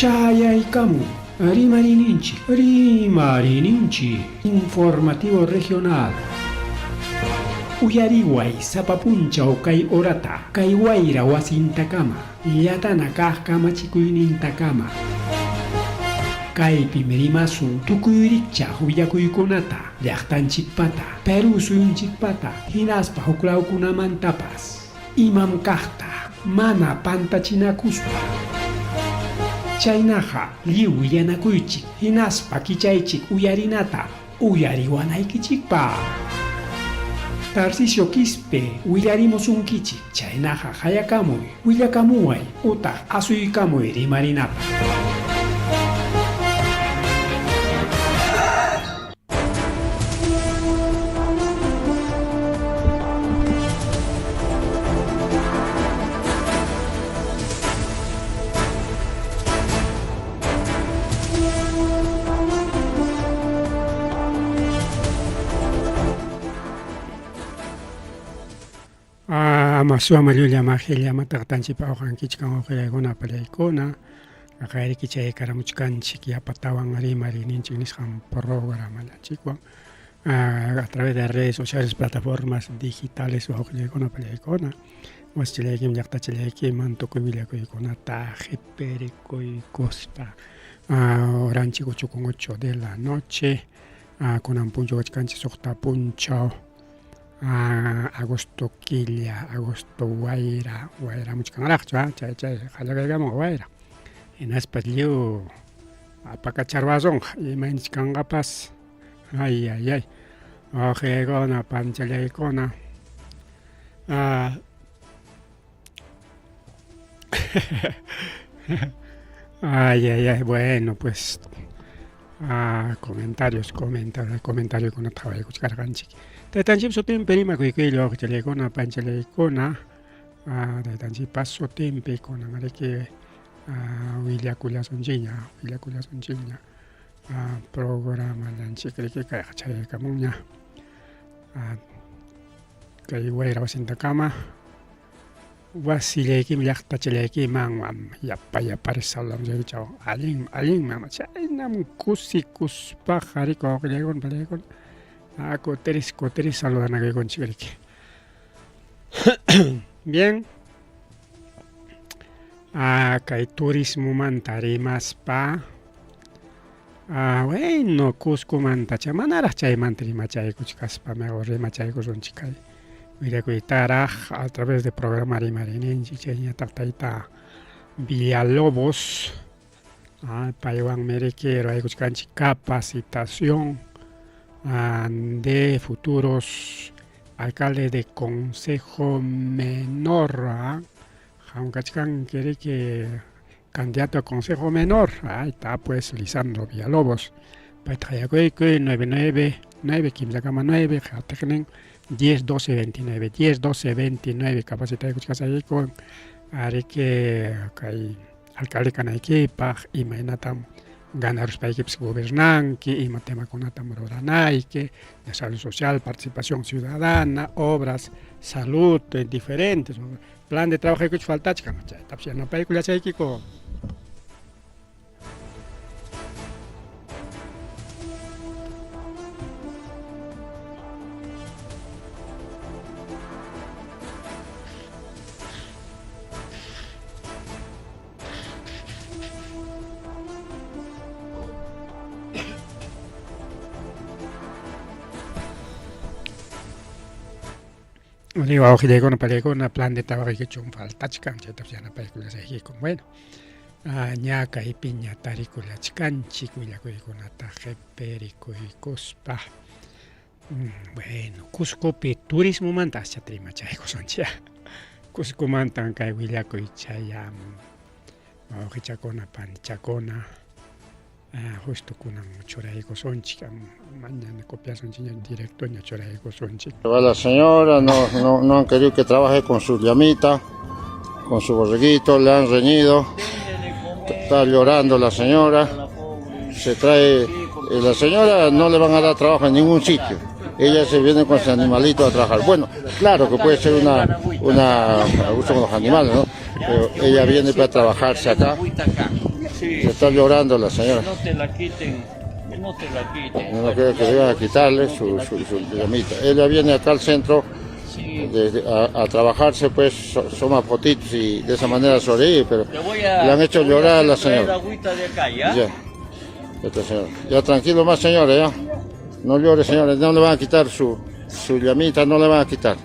Chayaykamu, Rimarininchi, informativo regional. Uyariway, sapapunchaw kay orata, kay wayra wasintakama, yatana kajkamachikuynintakama. Kay pimerimasun tukuyricha huyakuykunata, llaqtanchikpata, Peru suyunchikpata, hinaspa huklawkunamantapas. Imam kajta, mana pantachinakuspa. Chaynaqa lliw yanakuychik, hinaspa kichaychik uyarinata, uyariwanaykichikpa. Tarcisio Quispe, willarimusunkichik, chaynaqa hayakamuy, willakamuway, utaq asuykamuy rimarinapa. Masua Mariulia Magelia Matatanchipa Ojankichkan Ojayguna Palaykuna, Akairikichay Karamuchkanchik Yapatawan Rimarininchik Nishan programa Chikwan, a través de redes sociales, plataformas digitales Ojayguna Palaykuna, Waschilekim Yaktachilekim, Mantokumilakoykuna, Tajepericoy Costa, Oranchico con 8 de la noche, con Ampuncho Gachkanchi Sokta Punchao. Agosto Quilla, Agosto Guaira muchkanaracha, chay, Jalagamo Guaira. En Aspalio, Apacacharvazón, y Menchkangapas, ay, Ojegona, Panchaleicona. Ay, bueno, pues. Comentario con otra vez, Cucharaganchi. De tan chip sotim perima que lo que le con a panchaleicona, de tan chip paso tempe con amareke, Willia Culia Sonjina, programa lanchi que cae camuña, que igual was in the cama. Wasileki milachtacheleki manwam yapaya parisalam jechao alin mama chainam kusikus pajari koklegon palekon koteris saludan a con chiveriki. Bien, kay turismo mantari más pa bueno Cusco mantacha manara chay mantri machay kuchkaspa me orre machay kuson chikay. A través de programa Rimarinenchi, Chenya Tactaita Villalobos, Paiwan Merequero, hay capacitación de futuros alcaldes de Consejo Menor. Jauncachican quiere que candidato a Consejo Menor, ahí está pues Lisandro Villalobos. Paitayacueque 999, Kimsacama 9, Jatecnen. 10-12-29 capacidad de escuchar con que alcalde canaique y mainatam ganar los países gobernantes y matema con que de salud social, participación ciudadana, obras, salud, diferentes plan de trabajo que falta chica no película con digo, hoy llegó una película, plan de trabajo que hecho un falta chican, ya una película se con bueno, ñaca y piña taricula chican, chicuya con ataje perico y cospa. Bueno, Cusco pe turismo manta chatrima chayco soncha. Cusco mantan kai willaco y chayam, chacona panchacona. Justo con Choraico Sonchi, mañana copias un directo en Choraico Sonchi. La señora no han querido que trabaje con su llamita, con su borreguito, le han reñido, está llorando la señora, la señora no le van a dar trabajo en ningún sitio, ella se viene con sus animalitos a trabajar. Bueno, claro que puede ser una abuso con los animales, ¿no? Pero ella viene para trabajarse acá. Sí, Está sí. llorando la señora. Que no te la quiten, que no te la quiten. No quiere que le van a quitarle su llamita. Ella viene acá al centro Sí. a trabajarse, pues somos fotitos y de esa manera sonríe, pero Le le han hecho llorar a la señora. agüita de acá, ¿ya? Ya, esta señora. Ya tranquilo más, señores, ya. No llore, señores, no le van a quitar su llamita, no le van a quitar.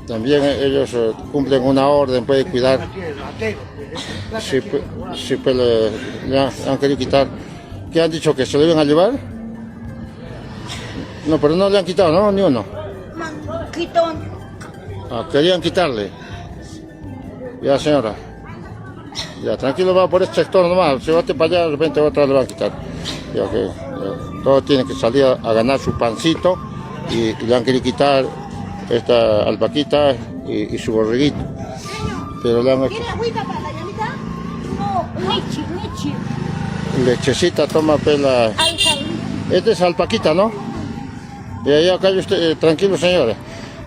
También ellos cumplen una orden, pueden cuidar. Sí, pues le han querido quitar. ¿Qué han dicho? ¿Que se lo iban a llevar? No, pero no le han quitado, ¿no? Ni uno. Querían quitarle. Ya, señora. Ya, tranquilo, va por este sector nomás. Si vas para allá, de repente otra le van a quitar. Ya que todos tienen que salir a ganar su pancito y le han querido quitar esta alpaquita y su borreguito. Pero le han hecho. ¿Tiene agüita para la llamita? No, leche. Lechecita, toma pela. Este es alpaquita, ¿no? Y ahí acá usted, tranquilo, señores.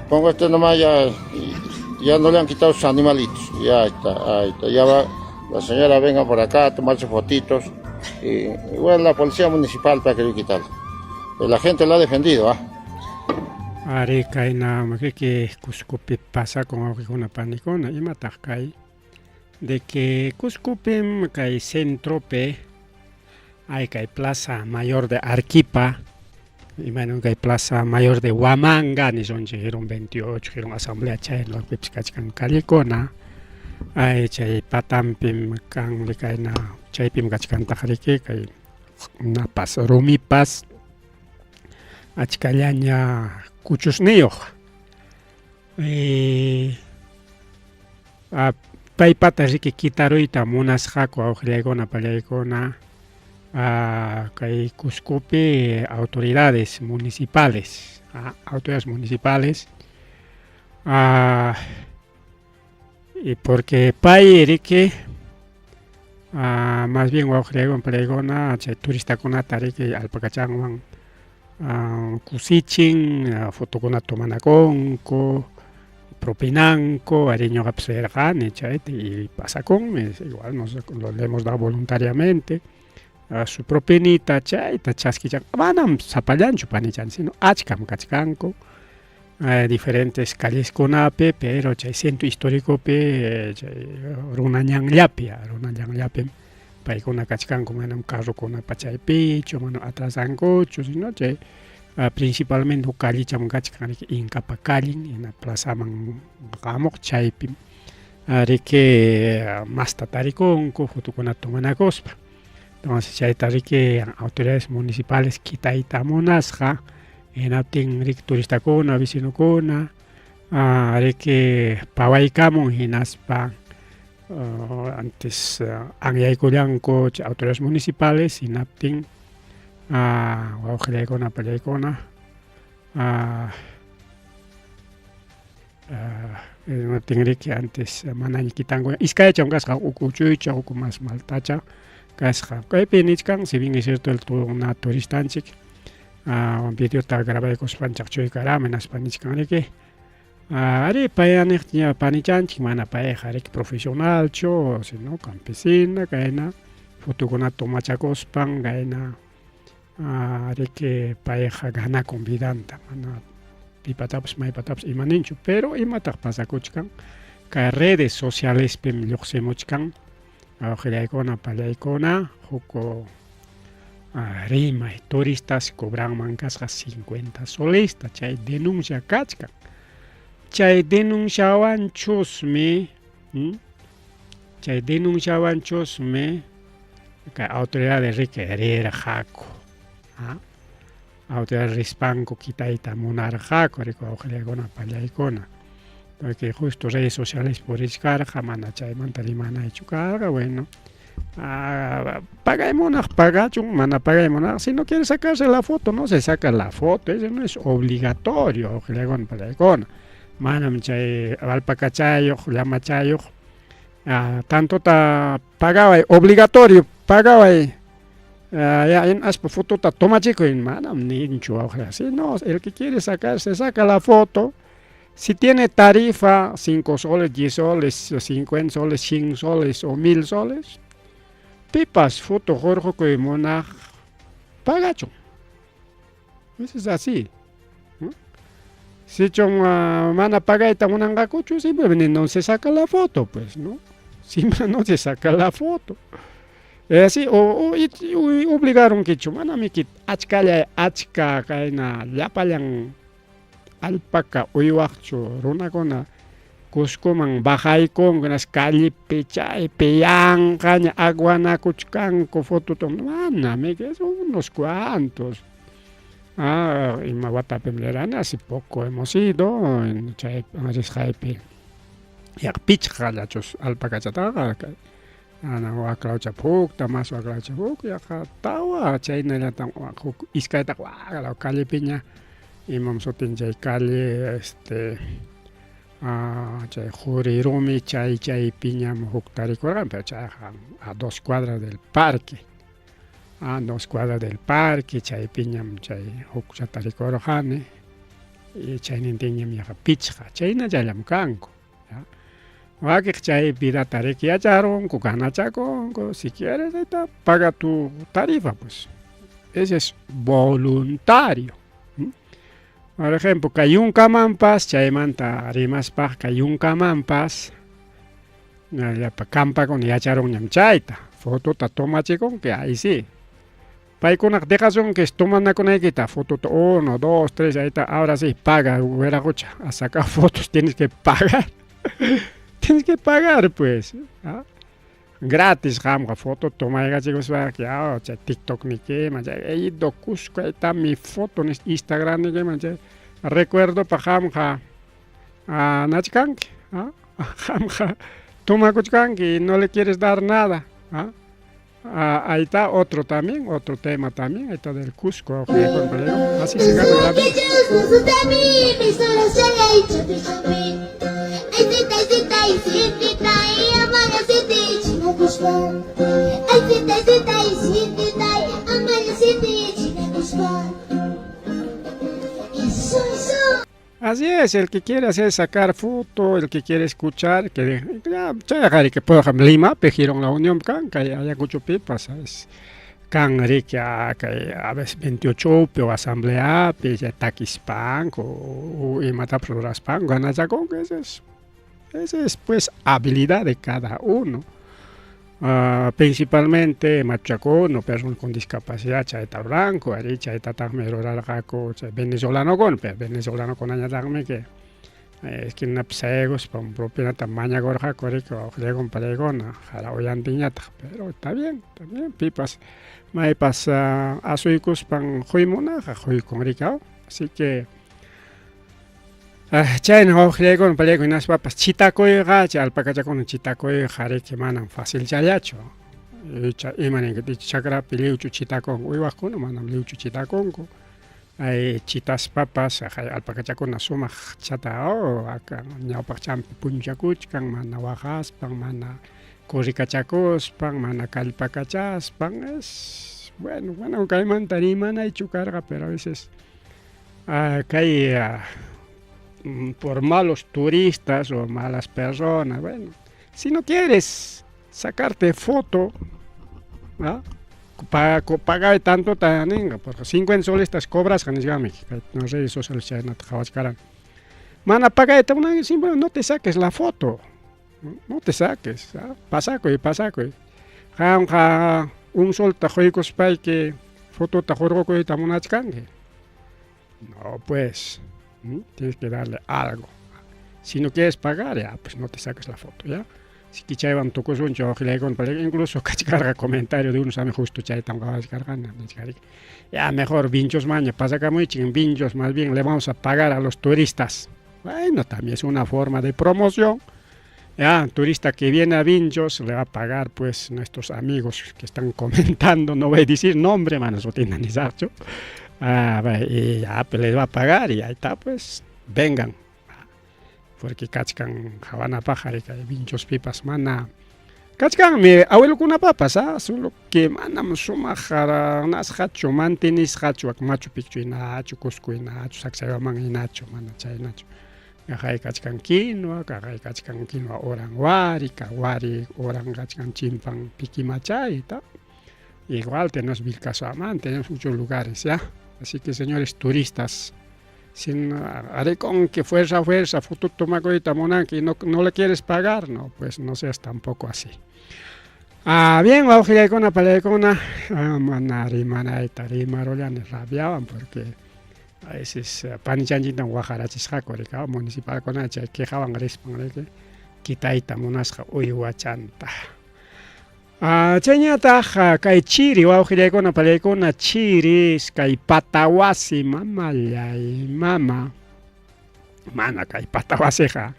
Pongo este nomás, ya no le han quitado sus animalitos. Ya está, ahí está. Ya va, la señora venga por acá a tomarse fotitos. Y bueno, la policía municipal para querer quitarlo. Pero la gente lo ha defendido, ¿ah? Ari kaina que Cuscupi pasa con una panicona y matakay de que Cuscupi hay centro pe hay plaza mayor de Arequipa y menos que hay plaza mayor de Huamanga ni son llegaron 28 llegaron asamblea chay los pipskachkan kalikona hay chay patampim kan likaina chay pim kachkan tajarike kay una pas rumi pas achkallaña kuchusniyuq paypata riki kitaruyta munasqaku awqriyaykuna pallaykuna kay Cuscupi autoridades municipales y porque pay riki más bien awqriyaykuna pallaykuna chay turistakunata riki alpakachanwan kusichin, fotokunata tomanakunku, propinanku, ariñoqapas rirqani chayta y pasakunmi, igual lo le hemos dado voluntariamente su propinita chayta chaskichan, manam sapallanchu panichan, sino achkam kachkanku, diferentes calleskunapi, pero chay centro históricopi runañanllapi paykuna kachkanku manam carrokuna chaypichu, manam atrasankuchu, sino chay principalmente callicham kachkan Incapa callin hina plazaman hamuq chaypi riki masta tarikunku fotokunata tomanakuspa. Entonces chayta riki autoridades municipales kitayta munasqa hinaptin riki turistakuna, vecinokuna riki pawaykamun hinaspa antes anyaykullanku autoridades municipales hinaptin wawqillaykuna pallaykuna hinaptin riki antes mana kitanku iskaycham kasqa uku uchuycha uku mas maltacha kasqa kaypi nichkan si bien es cierto una turistanchik videota grabaykuspanchik chuykaraman naspa nichkan riki ari payaniq panichanchik mana payqa riki profesionalchu sino campesina kayna fotokunata tomachakuspan kayna riki payqa ganakun vidanta mana pipatapas maypatapas imaninchu pero imataq pasakuchkan kay redes socialespi lluqsimuchkan awqillaykuna pallaykuna huk rimay turistas cobranman kasqa 50 solista chay denuncia kachkan chay denunciawanchusmi kay autoridades riki rirqaku autoridades rispanku kitayta munarqaku riki awqillaykuna pallaykuna porque justo redes sociales purishkarqa mana chaymanta rimanaychu karqa bueno pagaymunaq pagachun mana pagaymunaq si no quiere sacarse la foto no se saca la foto eso no es obligatorio awqillaykuna pallaykuna manam chay alpakachayuq llamachayuq tanto pagaway obligatorio pagaway ya en aspa fotota tomachikuy manam ninchu awqilla si no el que quiere sacar se saca la foto. Si tiene tarifa 5 soles, 10 soles, 50 soles, 100 soles o 1000 soles, pipas foto jorjo que mona pagacho. Eso es así. ¿No? Si chon mana pagaita monangacucho, simplemente no se saca la foto, pues, ¿no? Siempre no se saca la foto. Es así, o obligaron que chumana mi kit achka kaina llapalan alpaca uyuacho runakuna Cuscoman bajaykon unas calle pechay peyancaña aguanacuchcanco foto tomana me que son unos cuantos. Y Maguatapemlerana hace poco hemos ido en Chay ya pichja la chos alpacachataga ana wa klaucha puk tamas wa klaucha puk ya tawa chay nela tam iskaita wa la calle piña y mamsotin chay calle chay jurirumi chay piña mujuktari corran pero chay a 2 cuadras del parque. A 2 cuadras del parque, chay piñam chay hukchatari corojane y chay nintiñam ya pichja chay na chaylam kanko. Waki chay vida tariki yacharon, kukana chaconco, si quieres paga tu tarifa, pues. Ese es voluntario. Por ejemplo, Cayunca Mampas, Chaymanta Rimas Paj, Cayunca Mampas, Campa con Yacharon Yamchaita, foto ta toma chicon, que ahí sí. Paikunak dejason que toman con equita, foto 1, 2, 3, ahí está, ahora sí, paga, hubiera cocha, a sacar fotos tienes que pagar. Tienes que pagar, pues. ¿Ah? Gratis, jamga, foto, toma, chicos, que TikTok ni que, he ido Cusco, ahí está mi foto en Instagram, ni que, recuerdo para jamga a Nachkanki, jamga, toma Kuchkanki y no le quieres dar nada. Ahí está otro también, otro tema también, ahí está del Cusco, así se gana la vida. Así es, el que quiere hacer sacar foto, el que quiere escuchar, que ya que por ejemplo Lima, pejieron la Unión can, que haya mucho pipas, ¿sabes? Can que a veces 28 pero asamblea, ya taquispan o y mata prograspan, gana ya con que esa es pues habilidad de cada uno. Principalmente machaco, no personas con discapacidad, chaita blanco, chaita tamero raraco, venezolano con añadarme que es que no psegos para un propio tamaño gorja corrico, legon palegona, jara hoyantiñata, pero está bien, pipas, me pasa a suicus pan juimona, juy con ricao, así que chain hojlegon palego unas papas chitacoiga alpacacha con chitacoy jare que manan fácil chayacho y manen que chakra piliuchu chitacon uiwakuno manam liuchu chitaconco chitas papas alpacacha con asuma chata acá ñaupacham punchacuchcan mana wajas pan mana corricachacos pan mana calpacachas pan es bueno caiman tarimana y chucarga pero a veces cae por malos turistas o malas personas. Bueno, si no quieres sacarte foto, paga tanto también, porque 50 soles te cobras, no sé, eso se les llama. Mana, paga una, simplemente no te saques la foto, no te saques, pasaco. Un sol te juegos para que foto te juego y te monachcangue. No, pues. Tienes que darle algo. Si no quieres pagar, ya, pues no te saques la foto, ¿ya? Si quichaban tu cosuncho, incluso cachcarga comentario de unos amigos justo chay tan cargando, ya mejor vinchos maña, pasa que muy ching vinchos, más bien le vamos a pagar a los turistas. Bueno, también es una forma de promoción. Ya, turista que viene a Vinchos le va a pagar, pues, nuestros amigos que están comentando, no voy a decir nombre, manos, no tienen ni sacho. Y ya pues les va a pagar y ahí está, pues vengan, porque cachcan Habana Pajarica y Vinchos Pipas, mana cachcan mi abuelo con una papas, solo que manam suma jara nas hacho mantenis hacho macho picchu y nacho cusco y nacho sacsayamán y nacho mana chay nacho Kaqay kachkan quinoa, kaqay kachkan quinoa oran wari, wari oran kachkan chimpan piquimachayta. Igual tenemos Vilcasomán, tenemos muchos lugares, ¿ya? Así que, señores turistas, sin haré con que fuerza, futuro toma coita monanque y no le quieres pagar, no, pues no seas tampoco así. Bien, vamos a ir con una palecona, manari, marollanes rabiaban porque a veces panichanchitan guajarachisja, coricao, municipal con hacha, quejaban respan, que quitaita monasja uihuachanta. Chañataja, kay chiri, wawqillaykuna pallaykuna chiris, kay patawasi, mamallay, mama. Mana kay patawasiqa,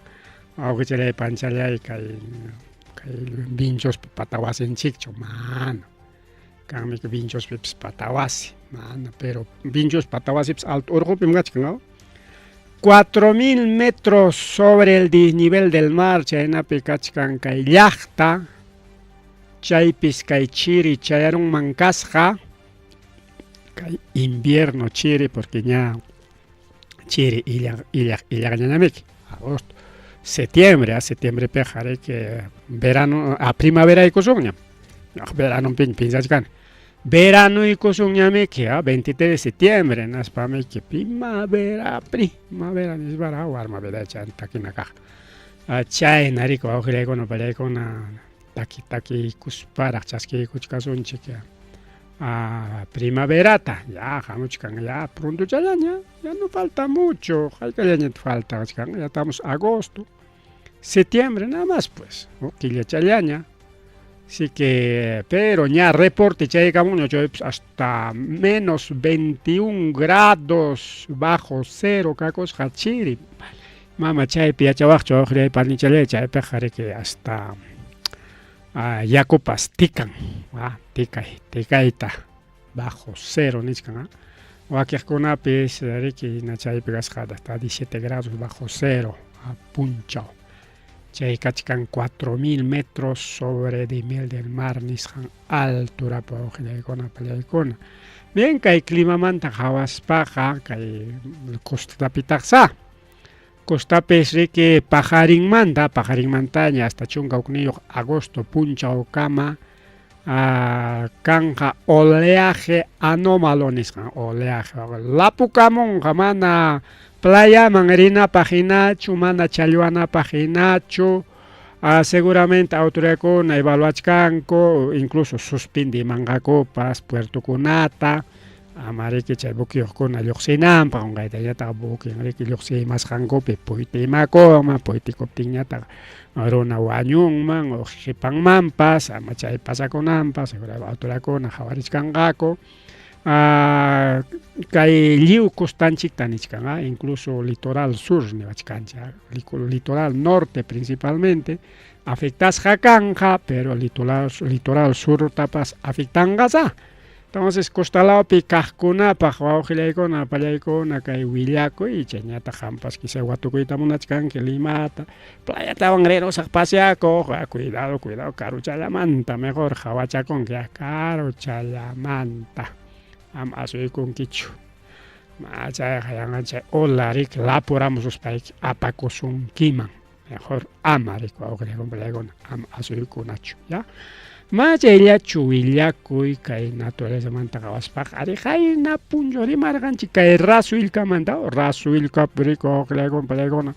wawqichalay panchalay, kay vinchos patawasinchikchu, mana. Kanmi vinchos patawasi, mana, pero vinchos patawasi alto urqupim kachkan, 4000 metros sobre el nivel del mar, chaynapi kachkan kay llaqta. Chaypis kay chiri chayaron mancasja, kay invierno chiri, porque ya chiri illañanamik, agosto, septiembre pejare que verano, a primavera y cosuña, verano pinzachkan, verano y cosuñame que a 23 de septiembre, naspame que primavera, nisbara, warmavera chantakinaka, chay nariko, ojile con taki kuspara chaski kuchkasunchik primaverata ya jamuchkan ya pronto ya no falta mucho falta ya estamos agosto septiembre nada más pues que ya así que pero ya reporte llegamos hasta menos 21 grados bajo cero cacos hachiri mama chay pia chawacho parnichale chay pejare que hasta Yakupas tikan, tikaita bajo cero niskan. Wakirkunapis riki nachaypigas hasta 17 grados bajo cero a punchao. Chay kachkan 4000 metros sobre el nivel del mar niskan altura pa pallaykuna. Bien kay clima manta hawaspaqa kay costapitaksa. Costapes que pajarin mantaña hasta chungaukniyo agosto puncha o cama canja oleaje anómalo niscan oleaje lapucamon jamana playa mangarina paginacho mana chaluana paginacho seguramente autorecona evaluachcanco incluso suspindi mangacopas puerto kunata amariki chay bukyuqkuna lluqsinanpaq unqaytañataqa bukinriki lluqsimasqankupi puytimakoma puytikuptinñataqa runa wañunman o qipanmanpas ama chay pasakunanpas seguro autorakuna hawarishkanqaku kay lliw costanchikta nichkan incluso litoral sur niwachkanchik litoral norte principalmente afectasqa kanja pero litoral sur tapas afectanqasa. Entonces, costalaupi kajkunapaq wawqillaykuna pallaykuna kay willakuy chayñata hampas quizá watukuyta munachkanki Limata playatawan rirusaq paseakuq cuidado karuchallamanta mejor hawachakunki karuchallamanta ama asuykunkichu chayqa yanqa chay olarik lapuramususpayki apakusunkiman mejor ama rik wawqillaykuna pallaykuna ama asuykunachu ya. Machayllachu willakuy kay naturaleza manta qawaspaq ari hayna puncho rimarqanchik kay rasu illkamanta rasu illkapi pallaykuna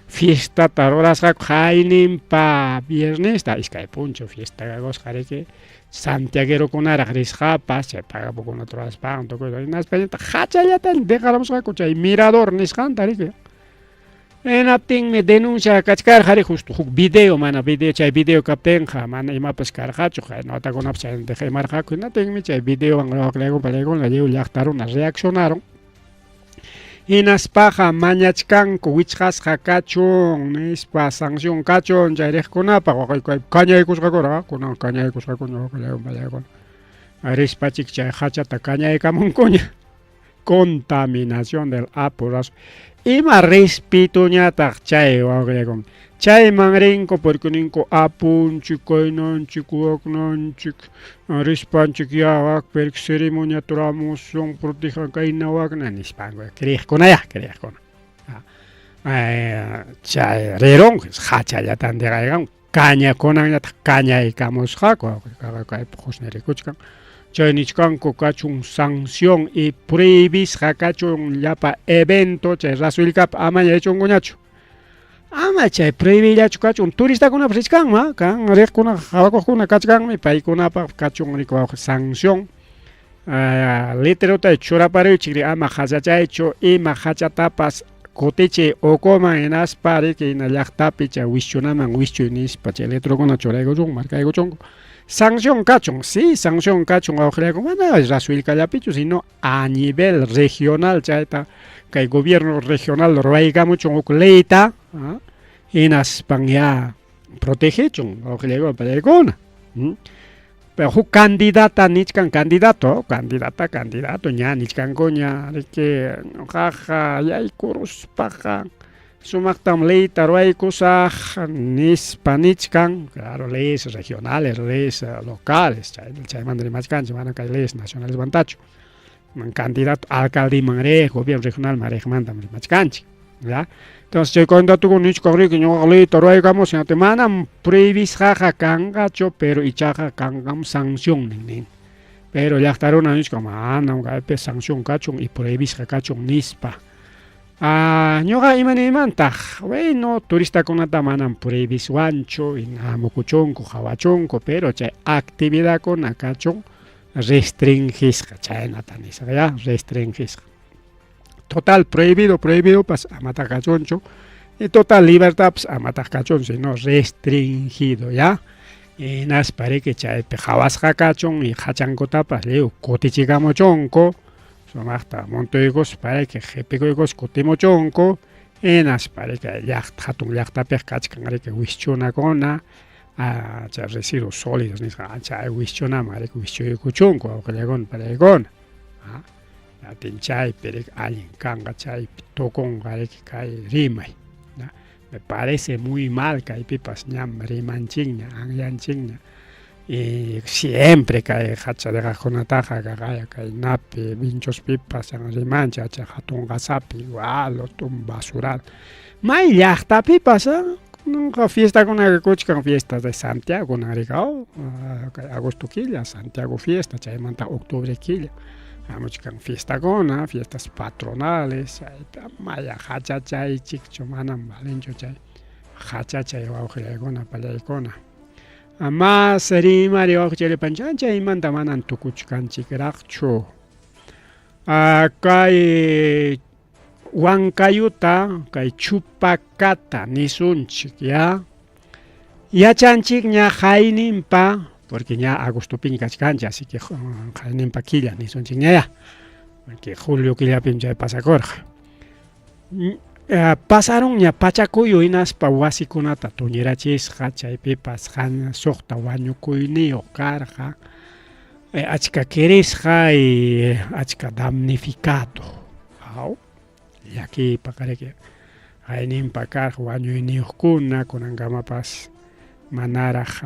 fiestata rurasqaku hayninpa viernesta iskay puncho fiesta kawasqa riki santiaguerokunaraq risqapas chay pagapukunata ruraspaqan tukuyta hinaspañata hachallata dejaramusqaku chay mirador nisqanta riki. Enaptinmi denuncia kachkarqari justo huk video chay video kaptinqa mana imapas karqachu notakunapas chay dejamarqaku hinaptinmi chay videowan wawqillaykuna lliw llaqtaruna reaccionaron hinaspaqa mañachkanku wichqasqa kachun nispa sanción kachun chay riqkunapaq waqayku kañaykusqakuna kunan kañaykusqakuna wawqillaykuna rispachik chay hachata kañaykamunkuña contaminación del apuras ima respituñataq chay wawqillaykuna chayman rinku porque ninku apunchik kaynanchik waqnanchik rispanchik yawaqpirik ceremoniata ruramusun protejan kayna waqna nispanku kriyiqkuna chay rirun hachallatan digaygan cañakunanyata cañaykamusqaku kay husnirikuchkan chaynichkanku kachun sanción y prohibisqa kachun llapa evento chay rasulkapa ama yaychunkuñachu ama chay prohibillachu kachun turistakunapas richkanma kan riqkuna hawakuqkuna kachkanmi paykunapas kachun rikuwaq sanción letreruta churaparuychik ama hachachaychu ima hachatapas kutichi ukuman hinaspa riki hina llaqtapi chay wischunaman wischuy nispa chay letrokuna churaykuchun markaykuchunku sanción kachun sí sanción kachun awqrayku mana rasuylkallapichu sino a nivel regional chayta kay gobierno regional ruwaykamuchun uk leyta hinaspan ya protejechun awqrayku palaykuna pero huk candidata nichkan candidato ña nichkankuña riki ñuqaqa yaykuruspaqa sumaqtam leyta ruwaykusaq nispa nichkan claro leyes regionales leyes locales chaymanta rimachkanchik mana kay leyes nacionales mantachu candidato alcaldeman riq gobierno regionalman riqmantam rimachkanchik ya entonces chay candidatukuna nichkan riki ñuqa leyta ruwaykamus manam prohibisqaqa kanqachu pero ichaqa kanqam sanción nin pero llaqtaruna nichkan manam kaypi sanción kachun y prohibisqa kachun nispa ñuqa imanimantaq bueno turistakunata manam prohibiswanchu mukuchunku hawachunku pero chay actividadkuna kachun restringisqa chaynata nisqa ya restringisqa total prohibido pas amata kachunchu y total libertad pues amata kachun sino restringido ya y naspariki chaypi hawasqa kachun y hachankutapas leu kutichikamuchunku sumaqta montuykus pariki qhipikuykus kutimuchunku y naspariki hatun llaqtapi kachkanriki wischunakuna chay residuos sólidos nisqa chay wischunama riki wischuykuchunku awqillaykuna palaykuna chaypi allin kanqa chaypi tukunqa riki kay rimay me parece muy mal kaypipas ñam rimanchikña anyanchikña y siempre kay hachadejaqkunataqa kay napi vinchospipas rimanchik hatun qasapi igual otun basural may llaqtapipas nunca fiestakunaqa kuchkan fiestas de Santiago narikaw kay agosto killa Santiago fiesta chaymanta octubre killa amuchkan fiestakuna fiestas patronales maya hachachaychikchu manam valenchu chay hachachay wawqillaykuna pallaykuna mas rimari wawqichayllapancha chaymanta manan tukuchkanchikraqchu kay wankayuta kay chupakata nisunchik ya yachanchik ña hayninpa porque ña agostopiña kachkanchik así que hayninpa killa nisunchik ña porque julio killapim chay pasakurqa pasaron ña pachakuyu hinaspa wasikunata tuñirachisqa chaypipas suqta wañukuyniyuq karqa achka kirisqa y achka damnificado llakipa kariki hayninpa karqa wañuyniyuqkuna kunankamapas manaraq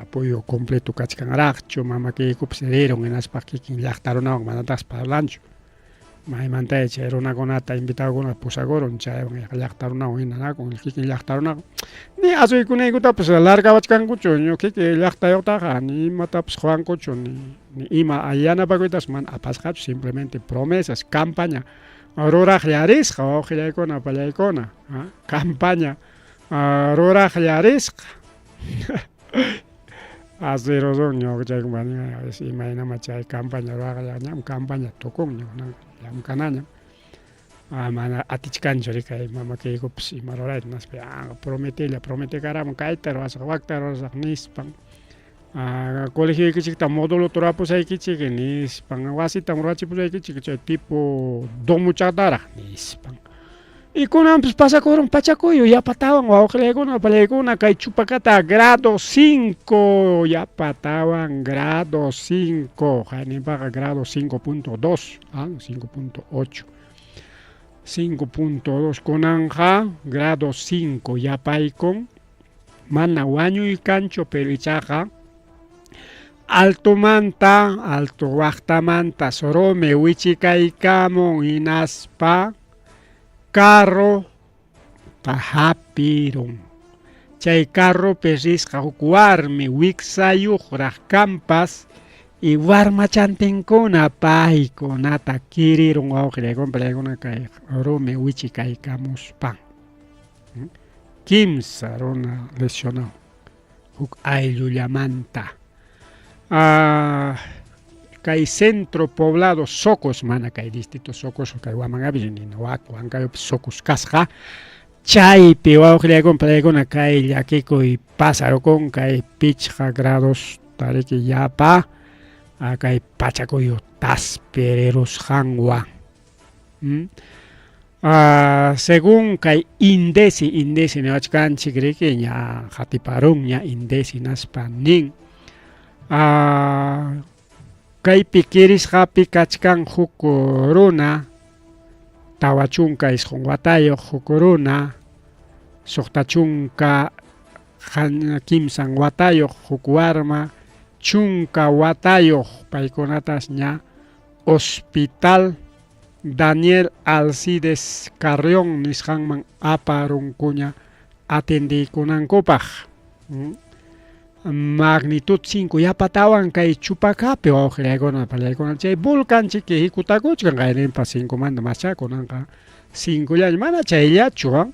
apoyo completo kachkanraqchu mamakikupas rieron hinaspa kikin llaqtarunawan manatapas parlanchu maymantay chay runakunata invitadokuna pusakurun chaywan llaqtarunawan hinanakun kikin llaqtarunawan ni asuykunaykutapas largawachkankuchu kikin llaqtayuqtaqa ni imatapas juankuchu ni ima yanapakuytas mana apasqachu simplemente promesas campaña ruraqllarisqa wawqillaykuna pallaykuna campaña ruraqllarisqa Azeroson ñawchaykunmani imaynama chay campaña ruraqlla campaña tukun llamkanaña mana atichkanchu rikay mamakikupas ima rurayta naspa promete karamun kayta ruwasaq wakta ruwasaq nispan colegioykichikta moduluta ruwapusaykichik nispan wasitam ruwachipusaykichik chay tipo domuchataraq nispan y kunanpas pasakurun pachakuyu yapatawan wawqillaykuna pallaykuna kay chupakata grado 5 yapatawan grado 5 hayninpaqa grado 5.2 5.8 5.2 kunanja grado 5 yapaykun mana wañuykanchu pero ichaqa alto waqtamanta sorome wichikaykamun hinaspa carro hapiron. Chay carro risqa huk warmi wiksayuqraq kampas y warmachantinkuna paykunata kirirun wawqiykuna paykuna kay rumi wichikaykamuspan. Kimsa runa lesionado huk ayllullamanta. Kay centro poblado Socos mana kay distrito Socos kay Huamangapi Ninahuaco Huancayo Socos kasqa chaypi wawqiykuna paykuna kay llakikuy pasarukun kay pichqa grados tariki yapa kay pachakuyo taspererusqanwan. Según kay indesi niwachkanchik riki ña hatiparun ña indesi naspa nin kaypi kirisqapi kachkan huk runa tawa chunka isqun watayuq huk runa suqta chunka kimsan watayuq huk warma chunka watayuq paykunatas ña hospital Daniel Alcides Carrión nisqanman aparunkuña atendikunankupaq. Magnitud 5 yapatawan kay chupakapi wawqiykuna pallaykuna chay volcanchik hikutakuchkan kayninpa 5 manta machakunanqa 5 llaña mana chayllachu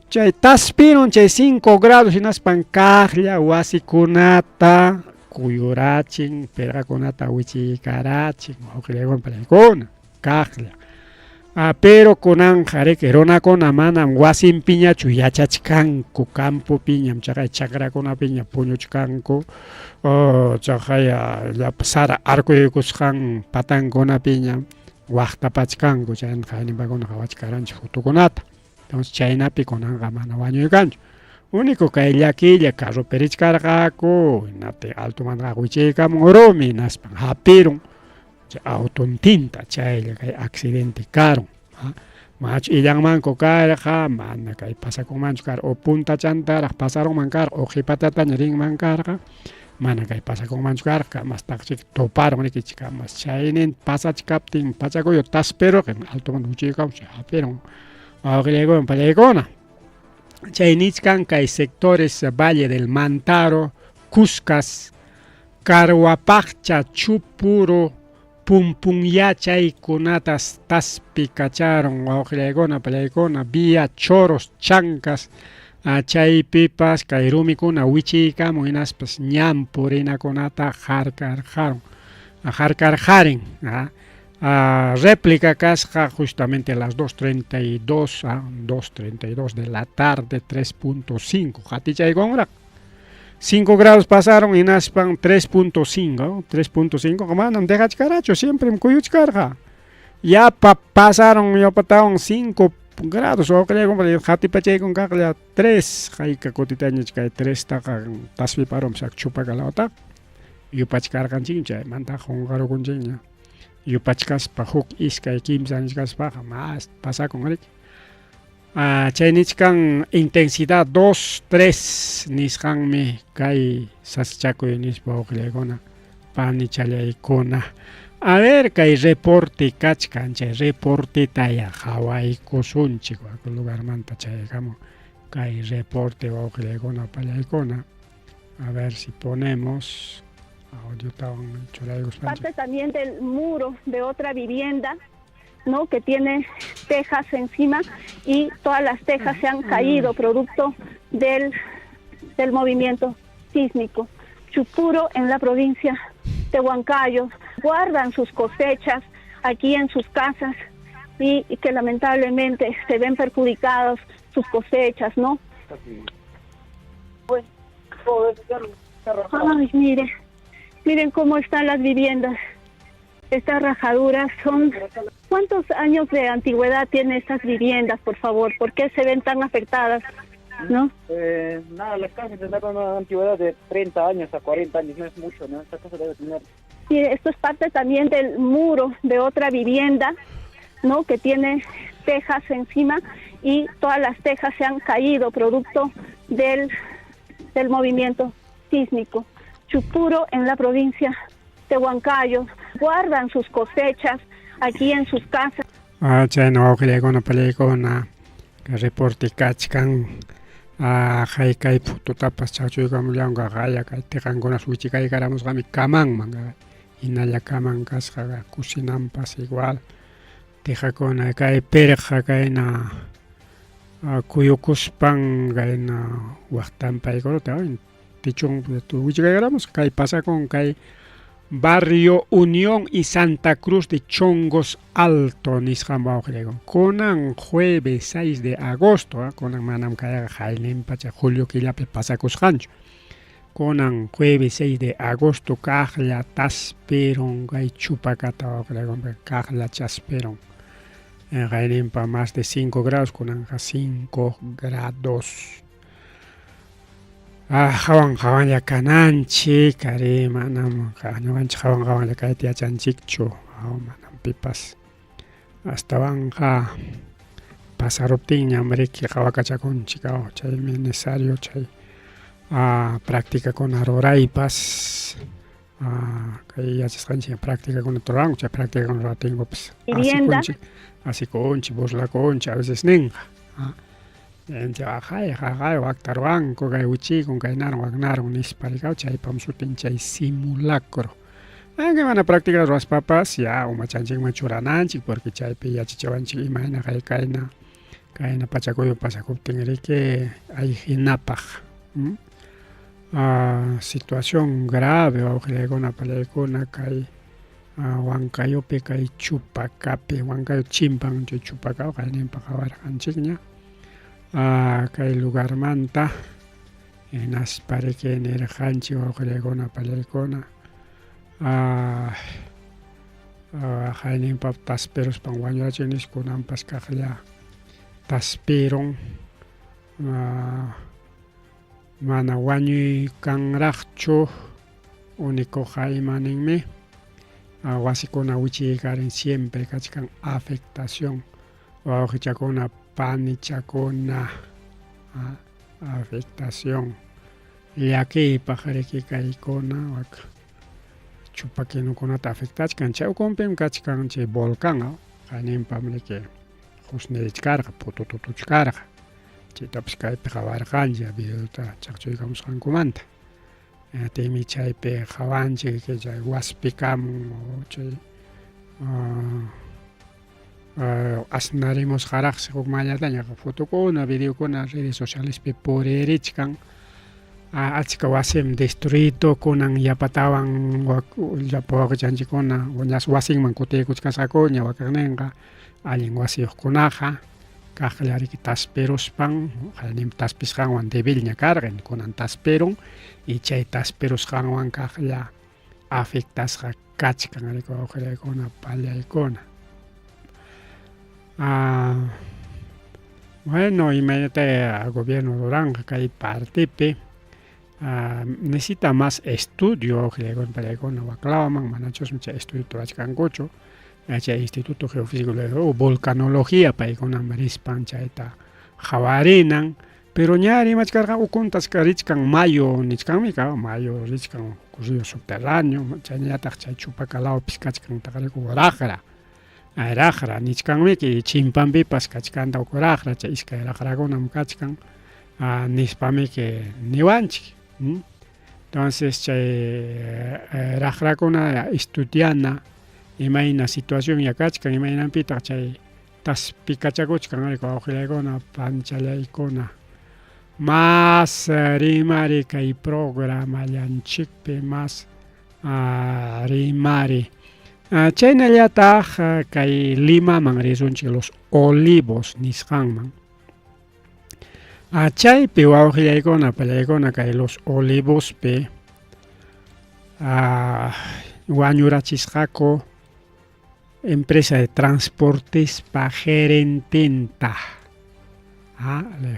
chay taspirun chay 5 grados hinaspan kaqlla wasikunata kuyurachin pirqakunata wichikarachin wawqiykuna pallaykuna kaqlla. Pero kunanja riki runakuna manam wasinpiñachu yachachkanku campopiñam chaqay chakrakunapiña puñuchkanku chaqay sara arkuykusqan patankunapiña waqtapachkanku chayqa animakunaqa wachkaranchik futukunata. Entonces chaynapi kunanqa mana wañuykanchu. Único kay llakilla carropi richkarqaku hinapti altumanta wichaykamun rumi naspan hapirun autontinta chaylla kay accidente karon machu illanmanku karqa mana kay pasakunmanchu kar o punta chantaraq pasarunman karqa o qhipatataña rinman karqa mana kay pasakunmanchu karqa mastaqchik toparon rikichik mas chaynin pasachkaptin pachakuyo tasperoqin altumanta wichaykamun hapirun wawqiykuna pallaykuna chay nichkan kay sectores Valle del Mantaro, Cuscas, Carhuapaqcha, Chupuro, Pumpunya chaykunatas taspi kacharon wawqiykuna pallaykuna vía Choros, Chancas, chaypipas kay rumikuna wichiykamun hinaspas ñampurinakunata harkarqarin. Réplica kasqa justamente a las 2:32 de la tarde 3.5 hatichaykunraq 5 grados pasaron y naspan 3.5 manam dejachkarachu siempre kuyuchkarqa ya pasaron ya patawan 5 grados wawqiykuna hatipachaygun kaqlla 3 hayka kutitañachkay 3 taqa taspiparum sak chupakalawta yupachkarqanchik chaymanta qunqarukunchikña yupachkaspa huk iskay kimsa nishkaspaqa mas pasakun riki chaynichkan intensidad 2-3 nisqanmi kay saschakuy nispa wawqiykuna panichalyaykuna. A ver kay reporte kachkan chay reporteta hawaykusunchik wak lugarmanta chaykamun kay reporte wawqiykuna pallaykuna. A ver si ponemos parte también del muro de otra vivienda, ¿no? Que tiene tejas encima y todas las tejas se han caído producto del movimiento sísmico. Chupuro en la provincia de Huancayo guardan sus cosechas aquí en sus casas y que lamentablemente se ven perjudicados sus cosechas, ¿no? Ay, miren cómo están las viviendas. Estas rajaduras son... ¿Cuántos años de antigüedad tienen estas viviendas, por favor? ¿Por qué se ven tan afectadas? ¿No? Nada, las casas tendrán una antigüedad de 30 años a 40 años, no es mucho, ¿no? Esta casa debe tener... Sí, esto es parte también del muro de otra vivienda, ¿no? Que tiene tejas encima y todas las tejas se han caído producto del movimiento sísmico. Chupuro en la provincia de Huancayo guardan sus cosechas aquí en sus casas. Chayna wawqiykuna pallaykuna reporte kachkan hay kay fototapas chachuykamullanqa qaya kay tiqankunas wichikaykaramusqami kamanman hinalla kaman kasqa kusinanpas igual tiqakuna kay pirqa kayna kuyukuspan kayna waqtanpaykunata tichun wichikaykaramus kay pasakun kay Barrio Unión y Santa Cruz de Chongos Alto nisqanpa kunan jueves 6 de agosto kunan manam kayqa hayllinpacha julio killapi pasakusqanchu kunan jueves 6 de agosto kaqlla tasperon kay chupakata kaqlla chasperon hayllinpa más de 5 grados kunanqa 5 grados hawan kananchik kari manam ñuqanchik hawan kayta yachanchikchu manam pipas astawan pasaruptin ñamriki qhawakachakunchik chaymi necesario chay prácticakuna ruraypas kay yachasqanchik prácticakunata ruranku chay prácticakuna ruratinkupas asikunchik burlakunchik a veces ninqa Haqay waqta ruranku kay wichikun kaynaran waqnaran nisparikaw chaypam sutin chay simulacro mana práctica ruwaspapas ya umachanchikman churananchik porque chaypi yachachiwanchik imayna kayna pachakuyu pasakuptinriki ayhinapaq situación grave wawqillaykuna pallaykuna kay Huancayupi kay chupakapi Huancayo chimpan chay chupakaw kayninpaq hawarqanchikña kay lugarmanta hinaspariki nirqanchik wawqillaykuna pallaykuna hayninpaq tasperospan wañurachik niskunanpas kaqlla tasperon mana wañuykanraqchu unikuqa imaninmi wasikuna wichikarin siempre kachkan afectación wawqichakuna panichakuna afectación llakiypaq riki kaykuna chupakinukunata afectachkan chaykunpim kachkan chay volcán qayninpam riki qusnirichkarqa putututuchkarqa chaytapas kaypi hawarqanchik videota chaqchuykamusqankumanta timi chaypi hawanchik chay waspikamun chay asnarimusqaraqsi huk mallataña fotokuna videokuna redes socialespi puririchkan achka wasim destruido kunan yapatawan wawqichanchikkuna wasinman kutiykuchkasqakuña waqaqninqa allin wasiyuqkunaqa kaqlla riki tasperospan haynin taspisqanwan debilña karqan kunan tasperon y chay tasperosqanwan kaqlla afectasqa kachkan riki wawqillaykuna pallaykuna bueno imaynata gobierno ruranqa kay partipi necesita más estudio wawqillaykuna pallaykuna waqlawaman manachus chay estudio turachkankuchu chay Instituto Geofísico o Volcanología paykunaman rispan chayta hawarinan pero ñari machkarqa ukuntas richkan mayo nichkanmi mayo richkan río subterráneo chaynallataq chay chupakalawpis kachkan taqariku raqra nichkanmiki chimpanpipas kachkanta raqra chay iskay raqrakunam kachkan nispamiki niwanchik entonces chay raqrakuna estudiana imayna situación yakachkan imaynanpitaq chay taspikachakuchkan riki wawqillaykuna panchallaykuna más rimari kay programallanchikpi más rimari chaynallataq kay Limaman risunchik Los Olivos nisqanman chaypi wawqillaykuna pallaykuna kay Los Olivospi wañurachisqaku empresa de transportes pa gerententa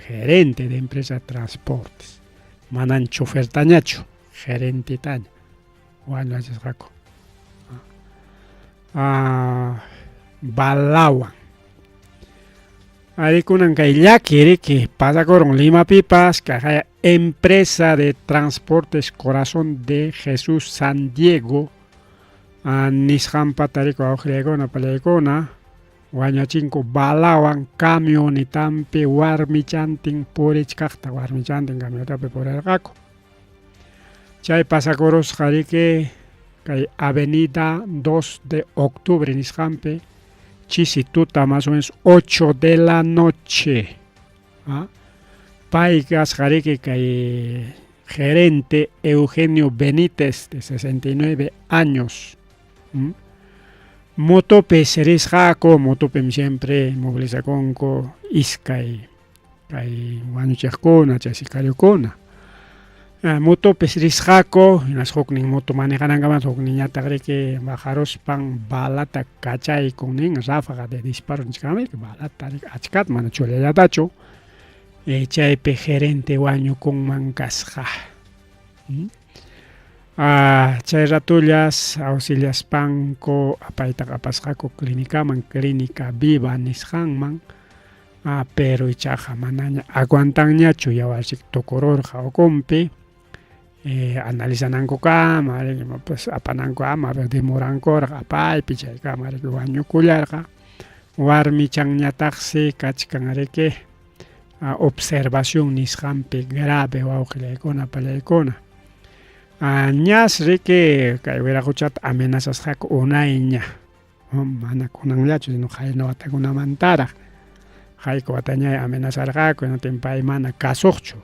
gerente de empresa de transportes manan chofertañachu gerentetaña wañurachisqaku balawan arikunan kay llaki riki pasakurun Limapipas kay empresa de transportes Corazón de Jesús San Diego nisqanpa tariku wawqillaykuna pallaykuna wañachinko balawan camionetampi warmichantin purichkaqta warmichantin camionetapi purirqaku. Chay pasakurusqa riki kay avenida 2 de octubre nisqanpi chisi tuta más o menos 8 de la noche. Pay kasqa riki kay gerente Eugenio Benítez de 69 años. Motope serisqaku, motopem siempre movilizaconku iskay kay wañuchiqkuna chay sicariokuna. Motope serisqaku hinas huknin moto manejanankaman hukniñataq riki bajaruspan balata kachayku nin ráfaga de disparo nisqami balata achkata mana churallatachu chaypi gerente wañukunman kasqa. Chay ratullas auxiliaspanku apayta apasqaku clínicaman, clínica viva nisqanman, pero ichaqa manaña aguantanñachu yawarchik tukururqa ukunpi, analizananku kama, pues apananku ama demorankurqa apaypi chaykama riki wañukullarqa, warmichanñataqsi kachkan riki observación nisqanpi grave wawqillaykuna pallaykuna. Ñas riki kay wiraquchata amenazasqaku unayña mana kunanllachu sino qayna watakunamantaraq qayka wataña amenazarqaku hinatin pay mana kasuqchu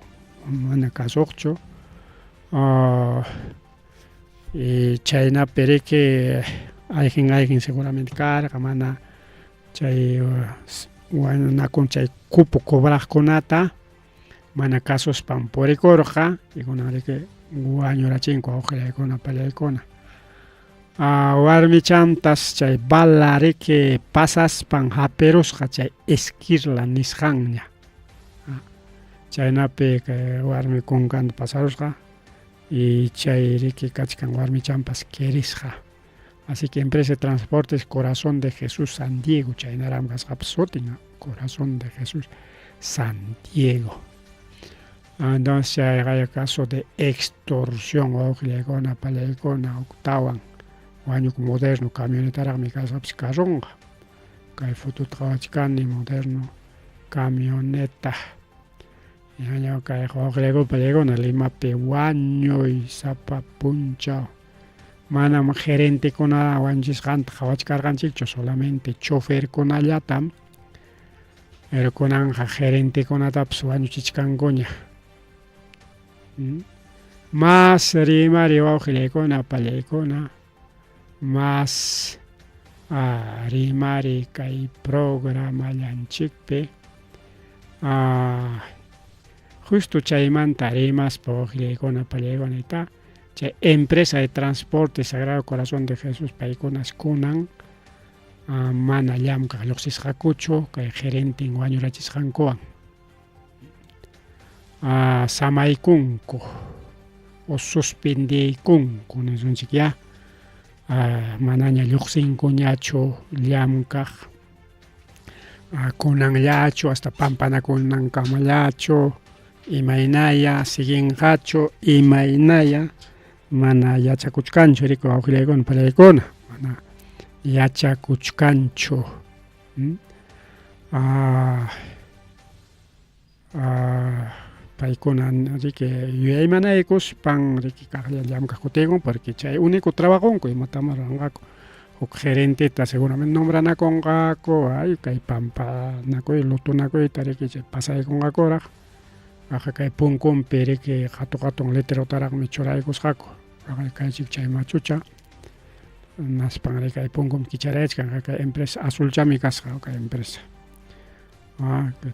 y chaynapi riki ayqin seguramente karqa mana chay wañunakun chay cupo cobraqkunata mana kasuspan purikurqa y kunan riki wañurachinku wawqillaykuna pallaykuna. Warmichantas chay bala riki pasaspan hapirusqa chay esquirla nisqanña. Chaynapi kay warmi kunkanta pasarusqa y chay riki kachkan warmichampas kerisqa. Así que empresa de transportes Corazón de Jesús San Diego chaynaram kasqapas sutin Corazón de Jesús San Diego. Entonces hay caso de extorsión wawqillaykuna pallaykuna tawan wañuk moderno camionetaraqmi kasqapas karunqa kay fotota qawachkani moderno camioneta ñaña kay wawqillaykuna pallaykuna Limapi wañuy sapa punchaw manam gerentekuna wañuchisqanta qhawachkarqanchikchu solamente choferkunallatam pero kunanqa gerentekunatapas wañuchichkankuña. Más rimari wawqillaykuna pallaykuna más rimari kay programallanchikpi justo chaymanta rimaspa wawqillaykuna pallaykunata chay empresa de transporte Sagrado Corazón de Jesús paykunas kunan mana llamkaq lluqsisqakuchu kay gerentin wañurachisqankuwan. Samaykunku o suspendiykunku nisunchik ya manaña lluqsinkuñachu llamkaq kunanllachu hasta pampanakunankamallachu imaynaya siginqachu imaynaya mana yachakuchkanchu riki wawqillaykuna pallaykuna mana yachakuchkanchu. Paykuna riki yuyaymanaykuspan riki kaqlla llamkaq kutikun porque chay único trabajunku imatama ruranqaku huk gerenteta seguramente nombranakunqaku kay pampanakuy lutunakuyta riki chay pasaykunqakuraq kay punkunpi riki hatun letrerotaraqmi churaykusqaku kaychik chay machucha naspan riki kay punkunpi kicharayachkan kay empresa azulchami kasqa kay empresa.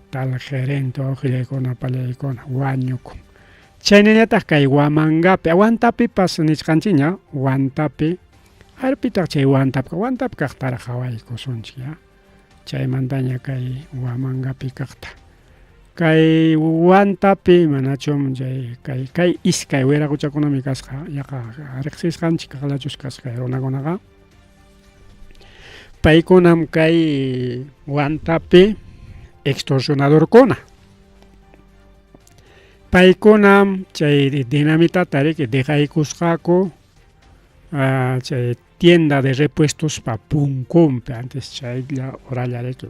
Tal gerente wawqillaykuna pallaykuna wañukun. Chaynañataq kay Huamangapi, Huantapipas nisqanchikña, Huantapi, harpitaq chay Huantapi kaqtaraq hawaykusunchik ya. Chaymantaña kay Huamangapi kaqta. Kay Huantapi manachum chay kay iskay wiraquchakunami kasqa yaqa riqsisqanchik kaqlachus kasqa runakunaqa. Paykunam kay Huantapi extorsionadorkuna. Paykunam chay dinamitata riki dejaykusqaku chay tienda de repuestos pa Puncumpe, antes chaylla orallareki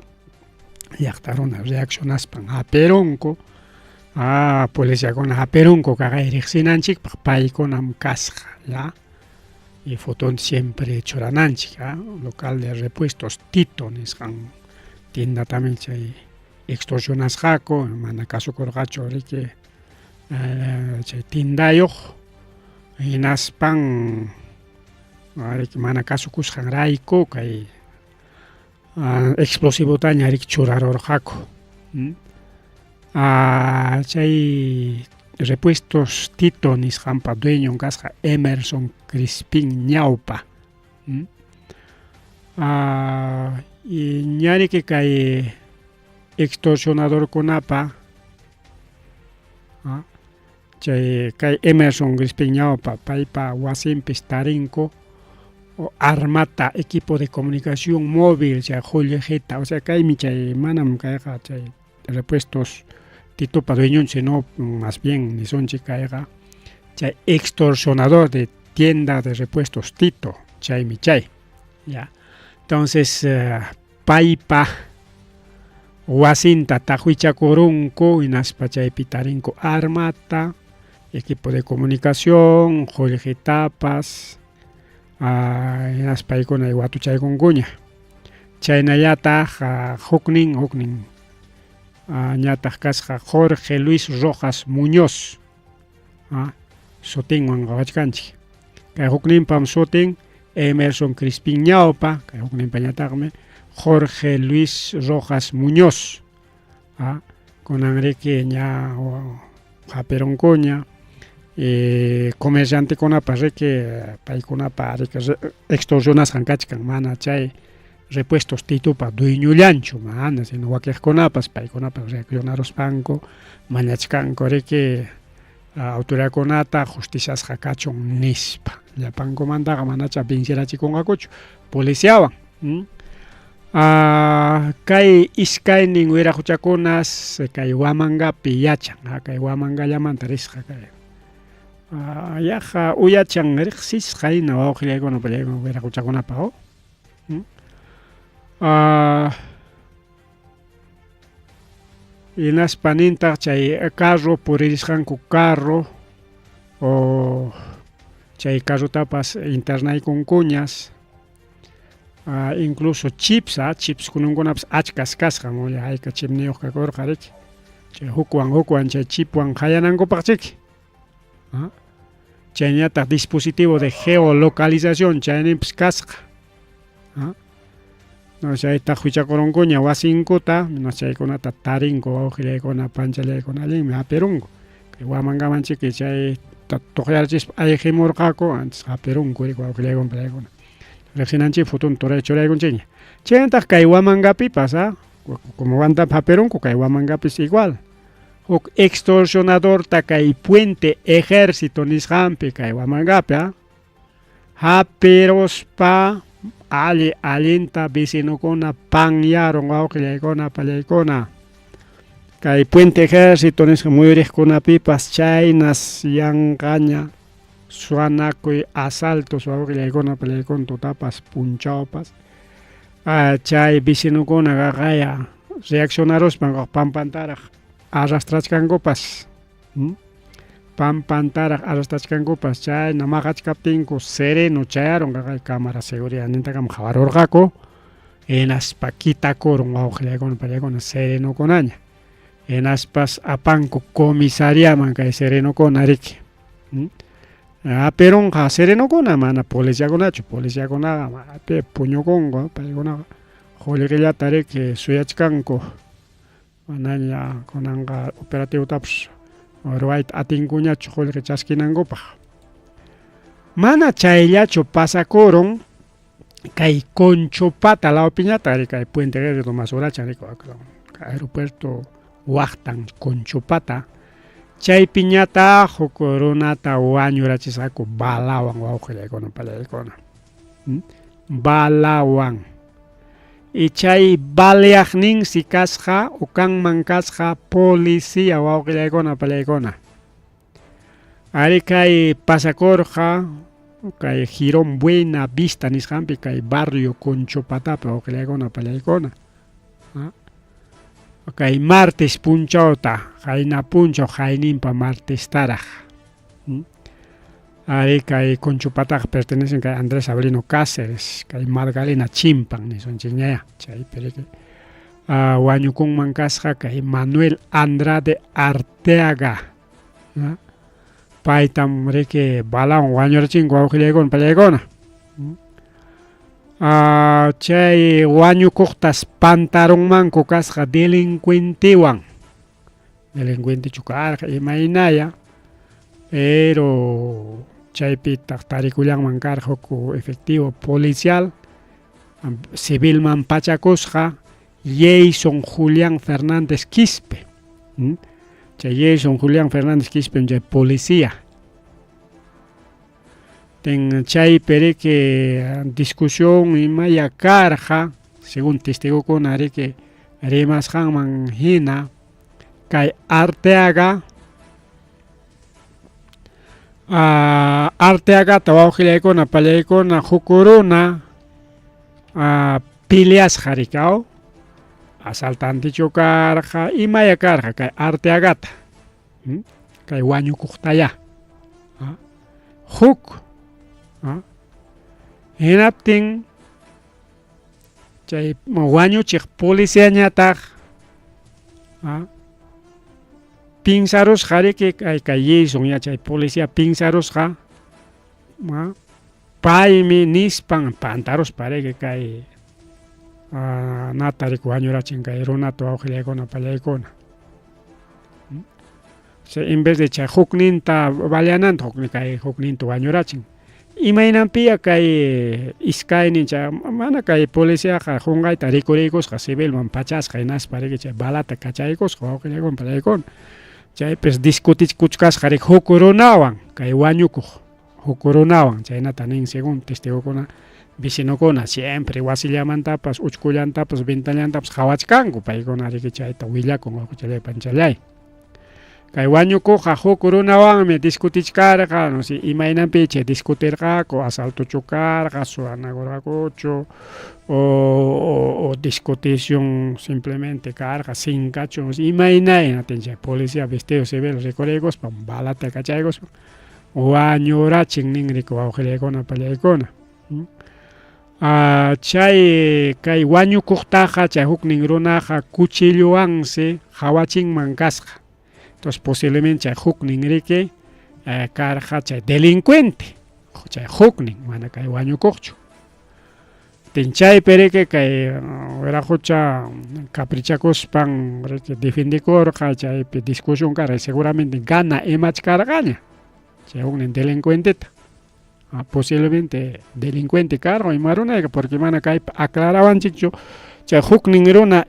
llaqtaruna reaccionaspan haperonko, policíakuna haperonko kaqay riqsinanchikpaq paykunam kasqa, ya. Y foton siempre chorananchik, local de repuestos Tito nisqan tienda también chay extorsionasqaku, mana kasukurqachu riki chay tiendayuq hinaspan riki mana kasukusqanrayku kay explosivota ñarik churarurqaku. Chay repuestos Tito nisqanpa dueño kasqa Emerson Crispin ñawpa. Y ñariki kay extorsionadorkunapa chay kay Emerson Crispin ñawpa paypa wasinpis tarinko armata, equipo de comunicación móvil, chay jollejeta, o sea kaymi chay manam kayqa chay repuestos Titopa dueño, sino más bien ni son chicaiga, chay extorsionador de tienda de repuestos Tito, chay mi chay, ya. Entonces, paipa, wasinta tahuichakurunko, inaspa chay pitarinko armata, equipo de comunicación, jollejetapas, inaspa ikuna iguatu chay kunkuña. Chaynayata, huknin, ñataq kasqa Jorge Luis Rojas Muñoz, sutinwan qawachkanchik. Kay hukninpam sutin Emerson Crispin ñawpa, kay hukninpa ñataqmi Jorge Luis Rojas Muñoz, kunan riki ña haperonkuña comerciantekunapa riki paykunapa riki extorsionasqan kachkan, mana chay repuestos Titopa dueñullanchu, mana, sino wakiqkunapas paykunapas reaccionaruspanku, mañachkanku riki autoridadkunata justiciasqa kachun nispa, llapankumantaqa manacha vincirachikunqakuchu policiawan. Kay iskaynin wiraq huchakunas kay Huamangapi yachan, kay Huamangallamanta risqa kay yaqa uyachan riqsisqa hina wawqillaykuna wiraq huchakunapa, hinaspanintaq chay carro puririsqanku carro o chay carrotapas internaykunkuñas, incluso chips kununkunapas achkas kasqan, hayka chipniyuq kakurqa riki chay hukwan chay chipwan hayanankupaqchiki, chayñataq dispositivo de geolocalización chayninpas kasqa, chayta huichakurunkuña wasinkuta, chaykunata tarinko wawqillaykuna panchallaykuna allinmi hapirunku, kay Huamangamanchiki chay tuqyarchispa ayqimurqaku antes hapirunku riki wawqillaykuna pallaykuna riqsinanchik futun turay churaykunchikña. Chaymantaq kay Huamangapipas, como wantap hapirunku kay Huamangapis igual, huk extorsionadorta kay Puente Ejército nisqanpi kay Huamangapi hapiruspa allinta vecinokuna panyaron wawqillaykuna pallaykuna kay Puente Ejército nisqa muyuriqkunapipas chaynas yanqaña suanakuy asaltos wawqillaykuna pallaykuna tutapas punchawpas chay vecinokuna qaqaya reaccionaruspan pampantaraq arrastrachkankupas, pampantaraq arrastrachkankupas chayna maqachkaptinku sereno chayaron qaqay cámara seguridad nintakama qhawarurqaku, hinaspa kitakurun wawqillaykuna pallaykuna serenokunaña, hinaspas apanku comisariaman kay serenokuna riki, apirunqa serenokuna mana policiakunachu, policiakunaqa puñukunku paykunaqa qullqillata riki suyachkanku, manaña kunanqa operativotapas ruayta atinkuñachu qullqi chaskinankupaq. Mana chayllachu pasakurun kay Conchopata lawpiñata riki kay Puente Ejército Masurachan riki aeropuerto waqtan Conchopata, chaypiñata huk runata wañurachisqaku balawan wawqillaykuna pallaykuna, balawan. Y chay baleaqninsi kasqa ukanman kasqa policía wawqillaykuna pallaykuna. Ari kay pasakurqa kay Girón Buena Vista nisqanpi kay barrio Conchopatapi wawqillaykuna pallaykuna. Kay martes punchawta hayna punchaw hayninpa martestaraq. Ari kay Conchopataqa pertenecen kay Andrés Avelino Cáceres, kay Magdalena Chimpan nisonchikñaya chaypi wañukunman kasqa kay Manuel Andrade Arteaga. Paytam riki balawan wañurachinku wawqillaykuna pallaykuna. Chay wañukuqtas pantaronmanku kasqa delincuentewan. Delincuentechu karqa imaynaya, pero chaypitaq tarikullanman karqa huk efectivo policial civilman pachakusqa Jason Julián Fernández Quispe. Chay Jason Julián Fernández Quispe chay policía. Ten chaypi que discusión imaya karqa, según testigokuna que rimasqanman hina kay Arteaga Arteagata wawqillaykuna pallaykuna hukuruna peleasqa rikaw, asaltantechu karqa imaya karqa kay Arteagata, kay wañukuqtaya huk hinaptin chay wañuchiq policiañataq pinsarusqa riki kay Jason chay policía pinsarusqa paymi nispan pantaruspa riki kay nata riki wañurachin kay runata wawqillaykuna pallaykuna. En vez de chay hukninta vallananta kay hukninta wañurachin. Imaynanpiya kay iskaynin chay mana kay policiaqa hunqayta rikuriykusqa civilman pachasqa hinaspa riki chay balata kachaykusqa wawqillaykuna pallaykuna. Chaypis discutichkuchkasqa riki huk runawan kay wañukuq huk runawan chaynata nin según testigokuna vecinokuna siempre wasillamantapas uchkullantapas ventanallantapas qhawachkanku paykuna riki chayta willakun wawqichallaypan challay. Kay wañukuqqa huk runawanmi discutichkarqa no sé imaynanpi chay discutirqaku asaltochu karqa suanakurqakuchu o discutición simplemente karqa sinkachu imaynaynatin chay policía vestido civil rikuraykuspa balata kachaykuspa wañurachin nin riki wawqillaykuna pallaykuna. Chay kay wañukuqtaqa chay huknin runaqa cuchilluwansi hawachinman kasqa. Entonces posiblemente chay huknin riki karqa chay delincuente chay huknin mana kay wañukuqchu. Tin chaypi riki kay wiraqucha caprichakuspan riki defendikurqa chaypi discusión karqa seguramente gana imachkarqaña chay huknin delincuenteta. Posiblemente delincuente karqa imarunayqa porque mana kay aclarawanchikchu chay huknin runa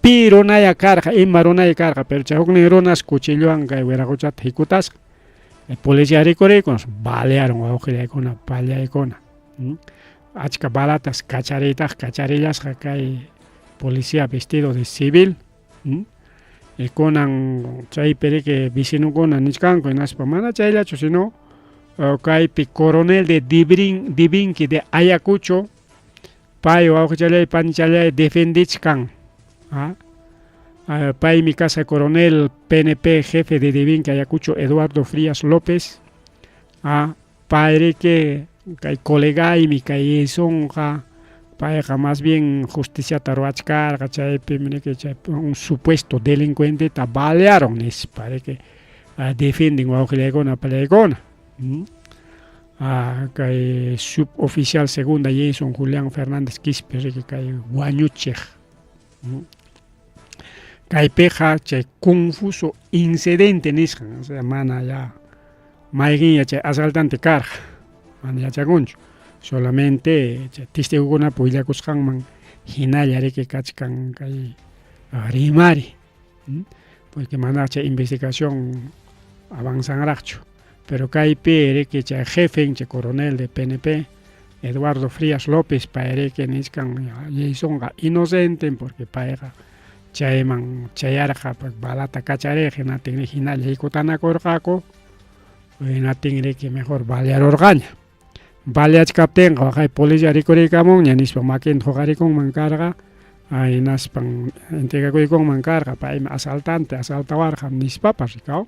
pi runaya karqa ima runaya karqa pero chay huknin runas cuchilluwan kay wiraquchata hikutasqa policía rikuraykunas balearon wawqillaykuna pallaykuna. Achka balatas kacharillasqa kay policía vestido de civil kunan chaypi riki vecinokuna nisqanku hinaspa mana chayllachu sino kaypi coronel de Divinki de Ayacucho pay wawqichallaypan challay defendichkan. Paymi kasa coronel PNP jefe de Divinki Ayacucho Eduardo Frías López. Pay riki kay colegaymi kay Jasonqa payqa más bien justiciata ruachkarqa chaypi riki chay un supuesto delincuente ta balearon nispa riki defenden wawqillaykuna pallaykuna. Kay suboficial segunda Jason Julián Fernández Quispe riki kay wañuchiq. Kaypiqa chay confuso incidente nisqan, o sea mana ya mayqinya chay asaltante karqa mana yachakunchu solamente chay testigokuna willakusqanman hinalla riki kachkan kay rimari porque mana chay investigación avanzanraqchu pero kaypi riki chay jefe chay coronel de PNP Eduardo Frías López pay riki nisqan Jasonqa inocente porque payqa chayman chayarqa balata kachariq hinatin hinalla hikutanakurqaku hinatin riki mejor balearurqaña baliachkaptenqa kay policía rikurikamunña nispa makinta huqarikunman karqa hinaspan entregakuykunman karqa paymi asaltawarqa nispapas rikaw.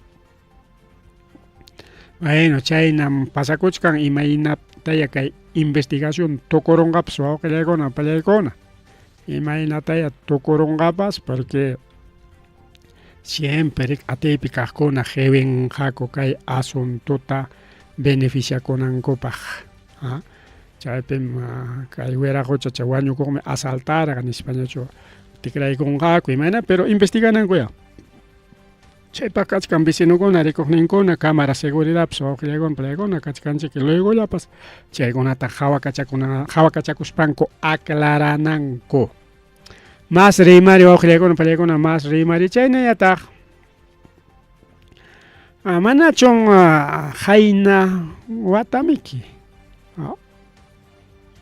Bueno, chaynam pasakuchkan imaynataya kay investigación tukurunqapas wawqillaykuna pallaykuna imaynataya tukurunqapas porque siempre atiypi kaqkuna qhiwinqaku kay asuntuta beneficiakunankupaq chaypim kay wiraqucha chay wañukuqmi asaltarqa nispañachu tikraykunqaku imayna pero investiganankuya. Chaypa kachkan vecinokuna rikuqninkuna cámara seguridadpas wawqillaykuna pallaykuna kachkanchik luegollapas chaykunata hawakachakuspanku aclarananku. Mas rimari wawqillaykuna pallaykuna mas rimari chaynallataq manachun hayna watamiki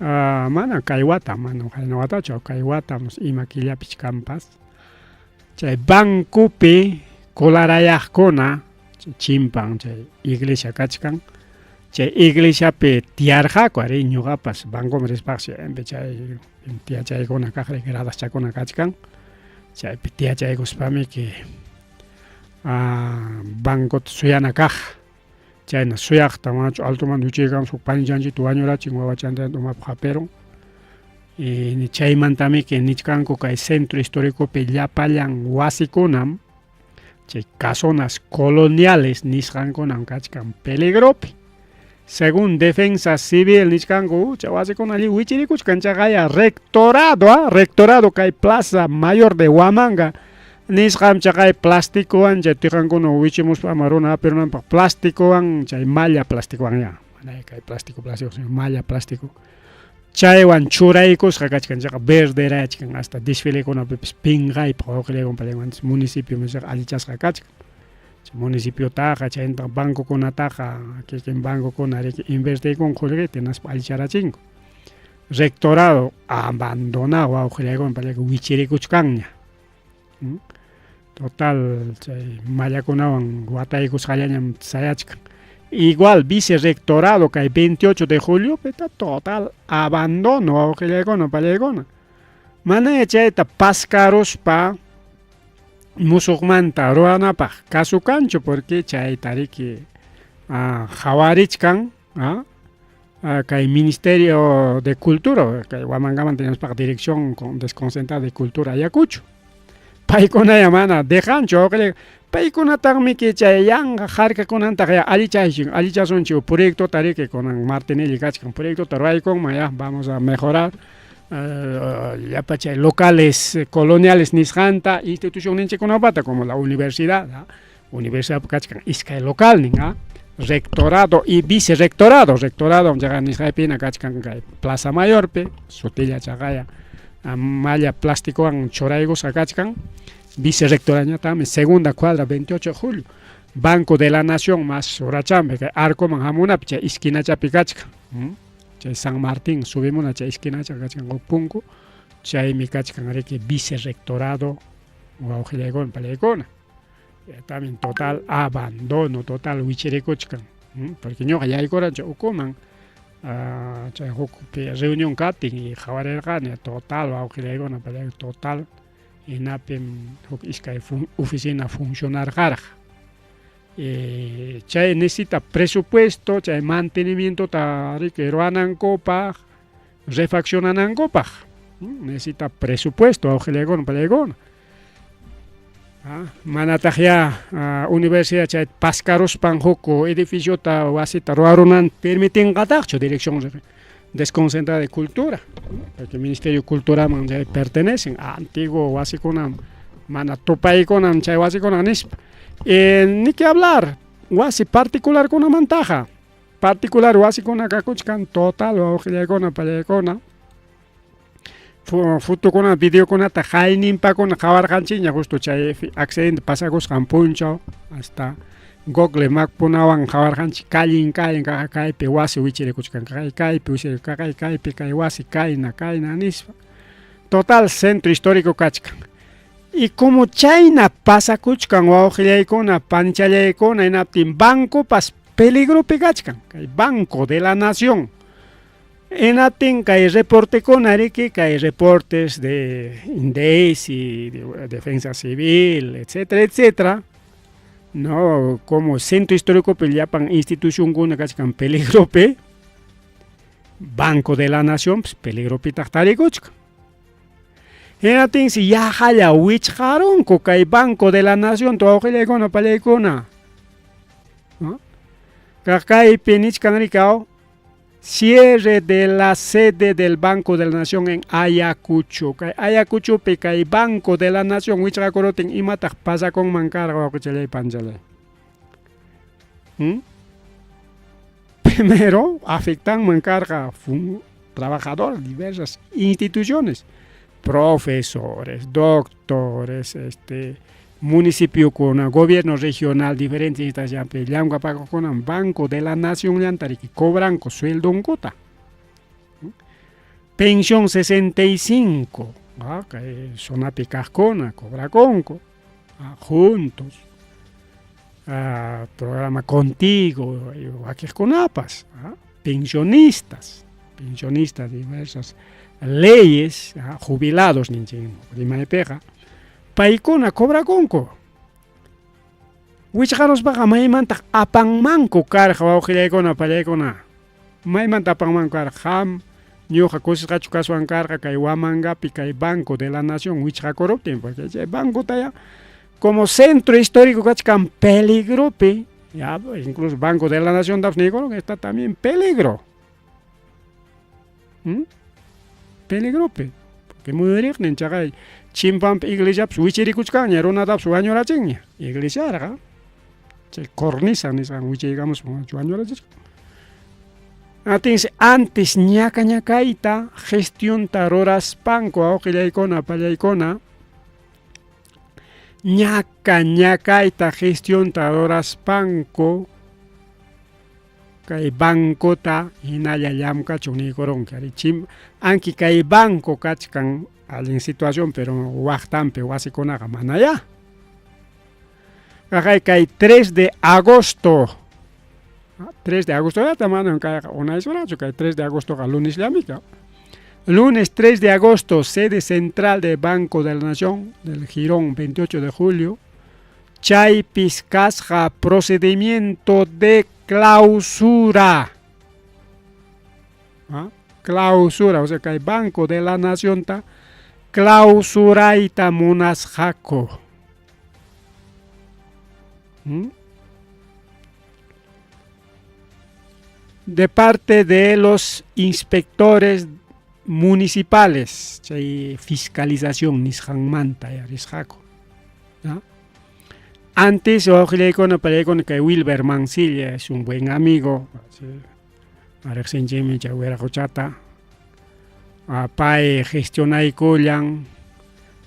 mana kay wata mana hayna watachu kay watamus ima killapich kanpas chay bankupi colarayaqkuna chimpan chay iglesia kachkan chay iglesiapi tiyarqaku ari ñuqapas bankuman rispaq siempre chay tiyachaykuna kaq gradaschakuna kachkan chaypi tiyachaykuspami que bankuta suyana kaq chayna suyaqta manachu altumanta wichaykan suk panichanchita wañurachin wawachanta umapaq hapiron y chaymantami que nichkanku kay centro históricopi llapallan wasikunam chay casonas coloniales nisqankunam kachkan peligropi. Según Defensa Civil nisqanku chay wasikuna alli wichirikuchkan chaqaya rectorado kay Plaza Mayor de Huamanga nisqam chaqay plastikowan chay tiqankuna wichimuspa amaruna apirunanpaq plastikowan chay malla plastikowan ya mana kay plástico malla plástico chaywan churaykusqa kachkan chaqa verderachkan hasta desfilekunapipis pinqaypaq wawqillaykuna pallaykuna municipio allichasqa kachkan chay municipiotaqa chaynta bankukunataqa kikin bankukuna invertiykunku qullqita hinaspa allicharachinku. Rectorado abandonado wawqillaykuna pallaykuna wichirikuchkanña. Total chay mallakunawan wataykusqallañam sayachkan. Igual vicerrectorado kay 28 de julio peta total abandono wawqillaykuna pallaykuna mana chayta pascaruspa musuqmanta ruranapaq kasukanchu porque chaytariki qhawarichkan kay Ministerio de Cultura kay Huamangaman tenemos Dirección Desconcentrada de Cultura Ayacucho paykuna mana dejanchu wawqillaykuna paykunataqmi que chay yanqa harkakunantaq allichasunchu proyecto tariki kunan Martinelli kachkan proyecto ruraykunman ya vamos a mejorar llapa chay locales coloniales nisqanta institución ninchikunapata como la universidad kachkan iskay local nin rectorado y vicerrectorado chaqa nisqaypina kachkan kay Plaza Mayorpi sutilla chaqaya malla plastikowan churaykusqa kachkan vicerrectorañatami segunda cuadra 28 de julio Banco de la Nación más urachambe kay arcoman hamunapi chay esquinachapi kachkan chay San Martín subimuna chay esquinacha kachkan punku chaymi kachkan riki vicerrectorado wawqillaykuna pallaykuna también total abandono total wichirikuchkan porque ñuqa yaykurancha ukuman chay hukupi reunión katin y qhawarirqani total wawqillaykuna pallaykuna total hinapim huk iskay oficina funcionarqarqa chay necesita presupuesto chay mantenimiento tariki ruanankupaq refaccionanankupaq necesita presupuesto wawqillaykuna pallaykuna manataq ya universidad chay pascaruspan huk edificiota wasita ruwarunan permitinqataqchu Dirección Desconcentrada de Cultura porque Ministerio de Cultura pertenecen antiguo wasikunam mana tupaykunam chay wasikunam nispa ni que hablar wasi particular kunamantaqa particular wasikuna kakuchkan total wawqillaykuna pallaykuna fotokuna videokunata hayninpakuna qhawarqanchikña justo chay accidente pasakusqan punchaw hasta Google Mapkunawan qhawarqanchik kallin kaypi wasi wichirikuchkan kaypi wichirikuchkan kaypi kay wasi kayna nispa total centro histórico kachkan y como chayna pasakuchkan wawqillaykuna panchallaykuna hinaptin banco pas peligro kachkan kay Banco de la Nación Enatin hay reporte con que hay reportes de INDECI, de Defensa Civil, etcétera, etcétera. No, como centro histórico peliapan institución guna que peligro pe Banco de la Nación pues, peligro pe tactarikuchka. Enatin si ya haya wichjaron ko kay Banco de la Nación to awjile gona palaykuna. ¿No? Kakay penich kanrikao cierre de la sede del Banco de la Nación en Ayacucho. Ayacucho pe Banco de la Nación wichakoroten imatak pasa con mancarga kuchele panjale. Primero afectan mancarga trabajadores, diversas instituciones, profesores, doctores, municipio con gobierno regional, diferentes instancias, llama con Banco de la Nación llantari que cobran con sueldo en gota. Pensión 65, que son apicascona, cobra conco, juntos, programa contigo, aquí con apas, pensionistas diversas leyes, jubilados, prima de pega. Paikona cobra conco. Wichgaros baga maimanta apangmanco carga waujilekona palekona. Maimanta apangmanco carga ñoja cosas cachucaso carga kay wamanga kay Banco de la Nación wichga corrupten porque ese banco taya como centro histórico cachcan peligro pe ya incluso Banco de la Nación dafnigo que está también peligro. Peligro pe porque muy rigen chagay Chimpam iglesia wichirikuchkan yaronada suañora chingnya iglesia raga che cornisa ni san wichigamos suañora chingnya antes ñacaita gestión taroras panco aoquilaicona pallaicona ñacaita gestión taroras panco kay bancota hinayayamka chunicoron kari chim anki kay banco kachkan en situación pero huachtampe huasikonaga manaya. Kay 3 de agosto. 3 de agosto ya tamano en kay una hora, kay 3 de agosto ga lunes llamica. Lunes 3 de agosto, sede central del Banco de la Nación del Girón 28 de julio. Chay piscasja procedimiento de clausura. Clausura, o sea que el Banco de la Nación está clausuraita monas jaco. De parte de los inspectores municipales, fiscalización, nishanmanta, jaco. Antes, ojalá con que Wilber Mansilla es un buen amigo. Arexenjeme chawera cochata. PAE gestionai collan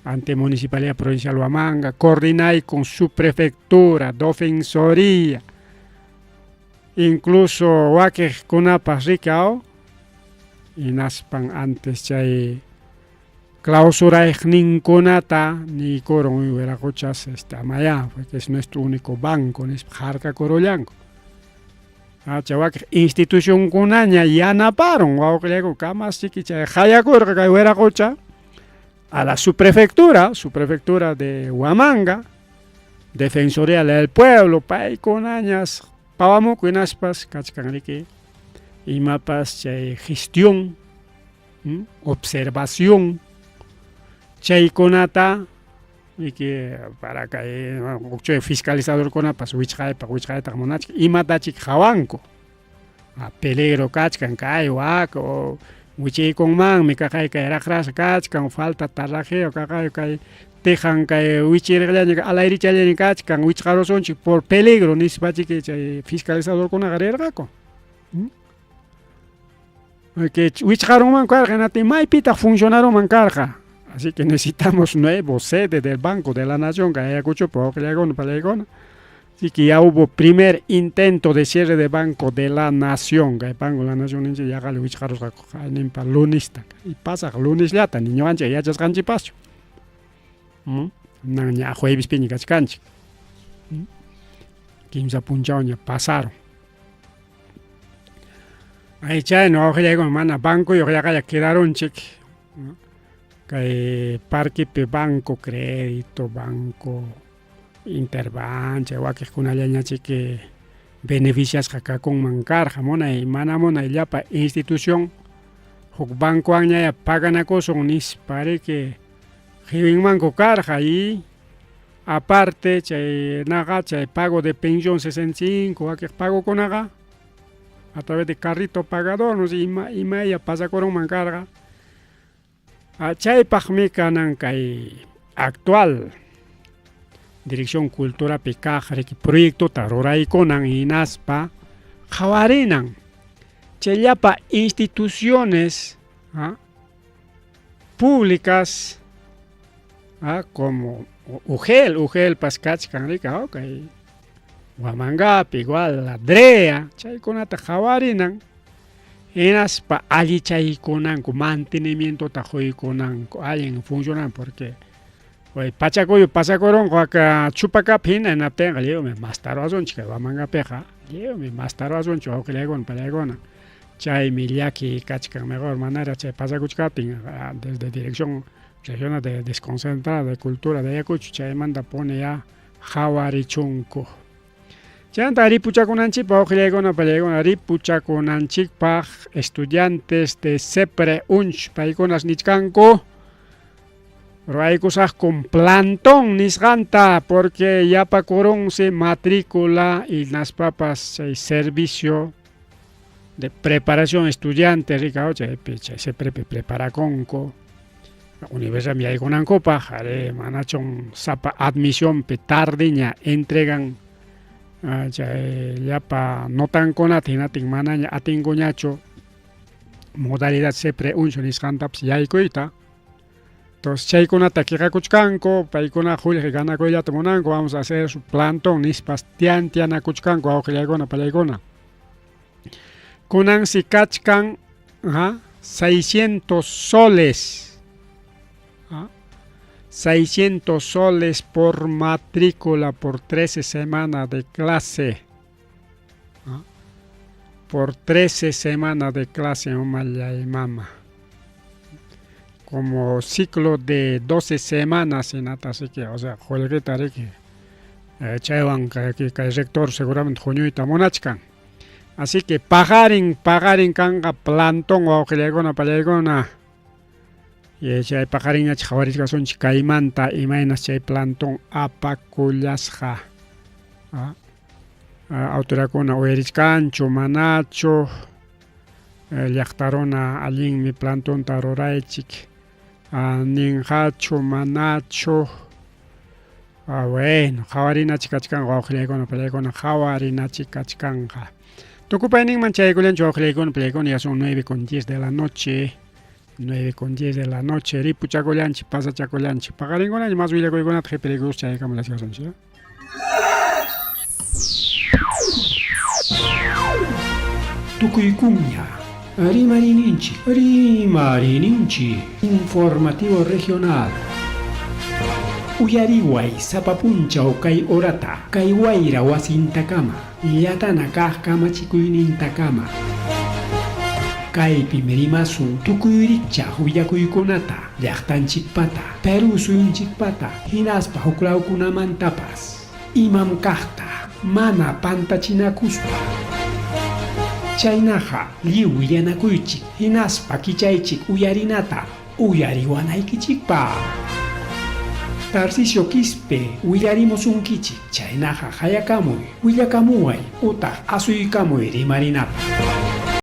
ante Municipalidad Provincial Huamanga, coordinai con su prefectura, defensoría, incluso Wake Kunapas Ricao, y Naspan antes chay clausura ninconata ni coron hubiera cochas maya, porque es nuestro único banco, es Jarca Corollanco. Institución kunaña ya naparon, guau que lego camas chiquicha, jaya corre que hubiera cocha a la subprefectura de Huamanga, Defensoría del Pueblo, pay kunañas, pavamo kuinaspas, cachcanrique, y mapas gestión, observación, chay konata, y que para que fiscalizador con apas wichhay tamonach y matachik jawanko a peligro kachkan kay wak o wichi con man me kakay kay rakras kachkan falta tarraje o kay tejan kay wichi reglaña al aire chalen kachkan wicharo sonchi por peligro nispachi que fiscalizador con agarergako que wicharo man carga te mai pita funcionaron man carga. Así que necesitamos nuevo sede del Banco de la Nación, que haya escuchado por Palegona. Así que ya hubo primer intento de cierre del Banco de la Nación, que el Banco de la Nación ya gale wicharos en lunista. Y pasa lunes ya tan niño ancha ya chascanchi paso. Ya jueves piña cascanchi. Quimsa punchao ya pasaron. Ahí chay no con mana banco yo ya quedaron chic. Que parque pe banco crédito banco interbanche o que con una chique beneficias acá con mancar jamona y manamona ya pa institución huk banco aña ya pagan a cosa unis pare que Hibin manco carja y aparte chay naga chay pago de pensión 65 que pago con naga a través de carrito pagador no sé ima ya pasa con un mancarga a chay pajmica nankay actual Dirección Cultura Picajare que proyecto taroray konan inaspa jawarinan chayapa instituciones públicas como UGEL paskachkan rika okay Huamangapi igual la DREA chay konata jawarinan inaspa alli chay konan mantenimiento tajoy konan allen funcionan porque Pachacoyo pasacoron acá chupaca pina en la pega leo me más tarozón chica va manga peja leo me más tarozón cho que legon pelegona chay miliaki cachca mejor manera chay pasacuchca pinga desde dirección regional de desconcentrada de cultura de Ayacucho chay manda pone ya jawari chunco chanta ripuchaconanchi pa ojilegona pelegona ripuchaconanchi pa estudiantes de sepre unch paiconas nichcanco Pero hay cosas con plantón nisganta porque ya pa corón se matrícula y las papas hay servicio de preparación estudiante rica se prepara conco universidad mi hay con copa jare manachon sapa admisión petardiña entregan ya pa no tan con atina tin manaña atingoñacho modalidad se pre uncho nisganta ya hay coita Entonces, chay con ataque cuchcanco, pay con ajul que gana con ya tomonanco, vamos a hacer su plantón, nispas tiana cuchcanco, a ojilegona, palegona. Kunan si cachcan 600 soles. 600 soles por matrícula por 13 semanas de clase. Por 13 semanas de clase, mamá y mamá. Como ciclo de 12 semanas en así que, o sea, juegue tare que chaywan que el rector seguramente joñuita monachkan. Así que pagarin kanga plantón o ojilegona palegona. Y chay pagarin chawarisca son chikaimanta imainas chay plantón apakullasja. Autoracona oerichcancho manacho llaqtarona allin mi plantón taroraychik. Ninjacho, manacho, bueno, jawarina chikachkan, guajlegon, pelegona, jawarina chikachkanja. Tocupainin manchaygulen, chojlegon, pelegón, ya son 9:10 de la noche. 9:10 de la noche, ripuchagolanchi, pasa chagolanchi, pagaringona, y más villagoigona, tre peligros, chaycam la situación. Tucuycumia. Rimarininchi, informativo regional. Uyariway, Zapapuncha o Kai Orata, Kaiwaira Wasintakama, Yatana Kama Chikuinintakama. Kai Pimerimasu, Tukuyricha, Huyakuykunata, Yachtanchikpata, Peru Suyunchikpata, Hinaspa Huklaukunamantapas, Imam Kahta, Mana Pantachinakuspa. Chaynaja, liu yanakuychik, hinaspa kichaychik uyarinata, uyariwanaykichikpa. Tarcisio Quispe, uyarimosunkichik, chaynaja hayakamuy, willakamuay, utaq asuykamuy rimarinata.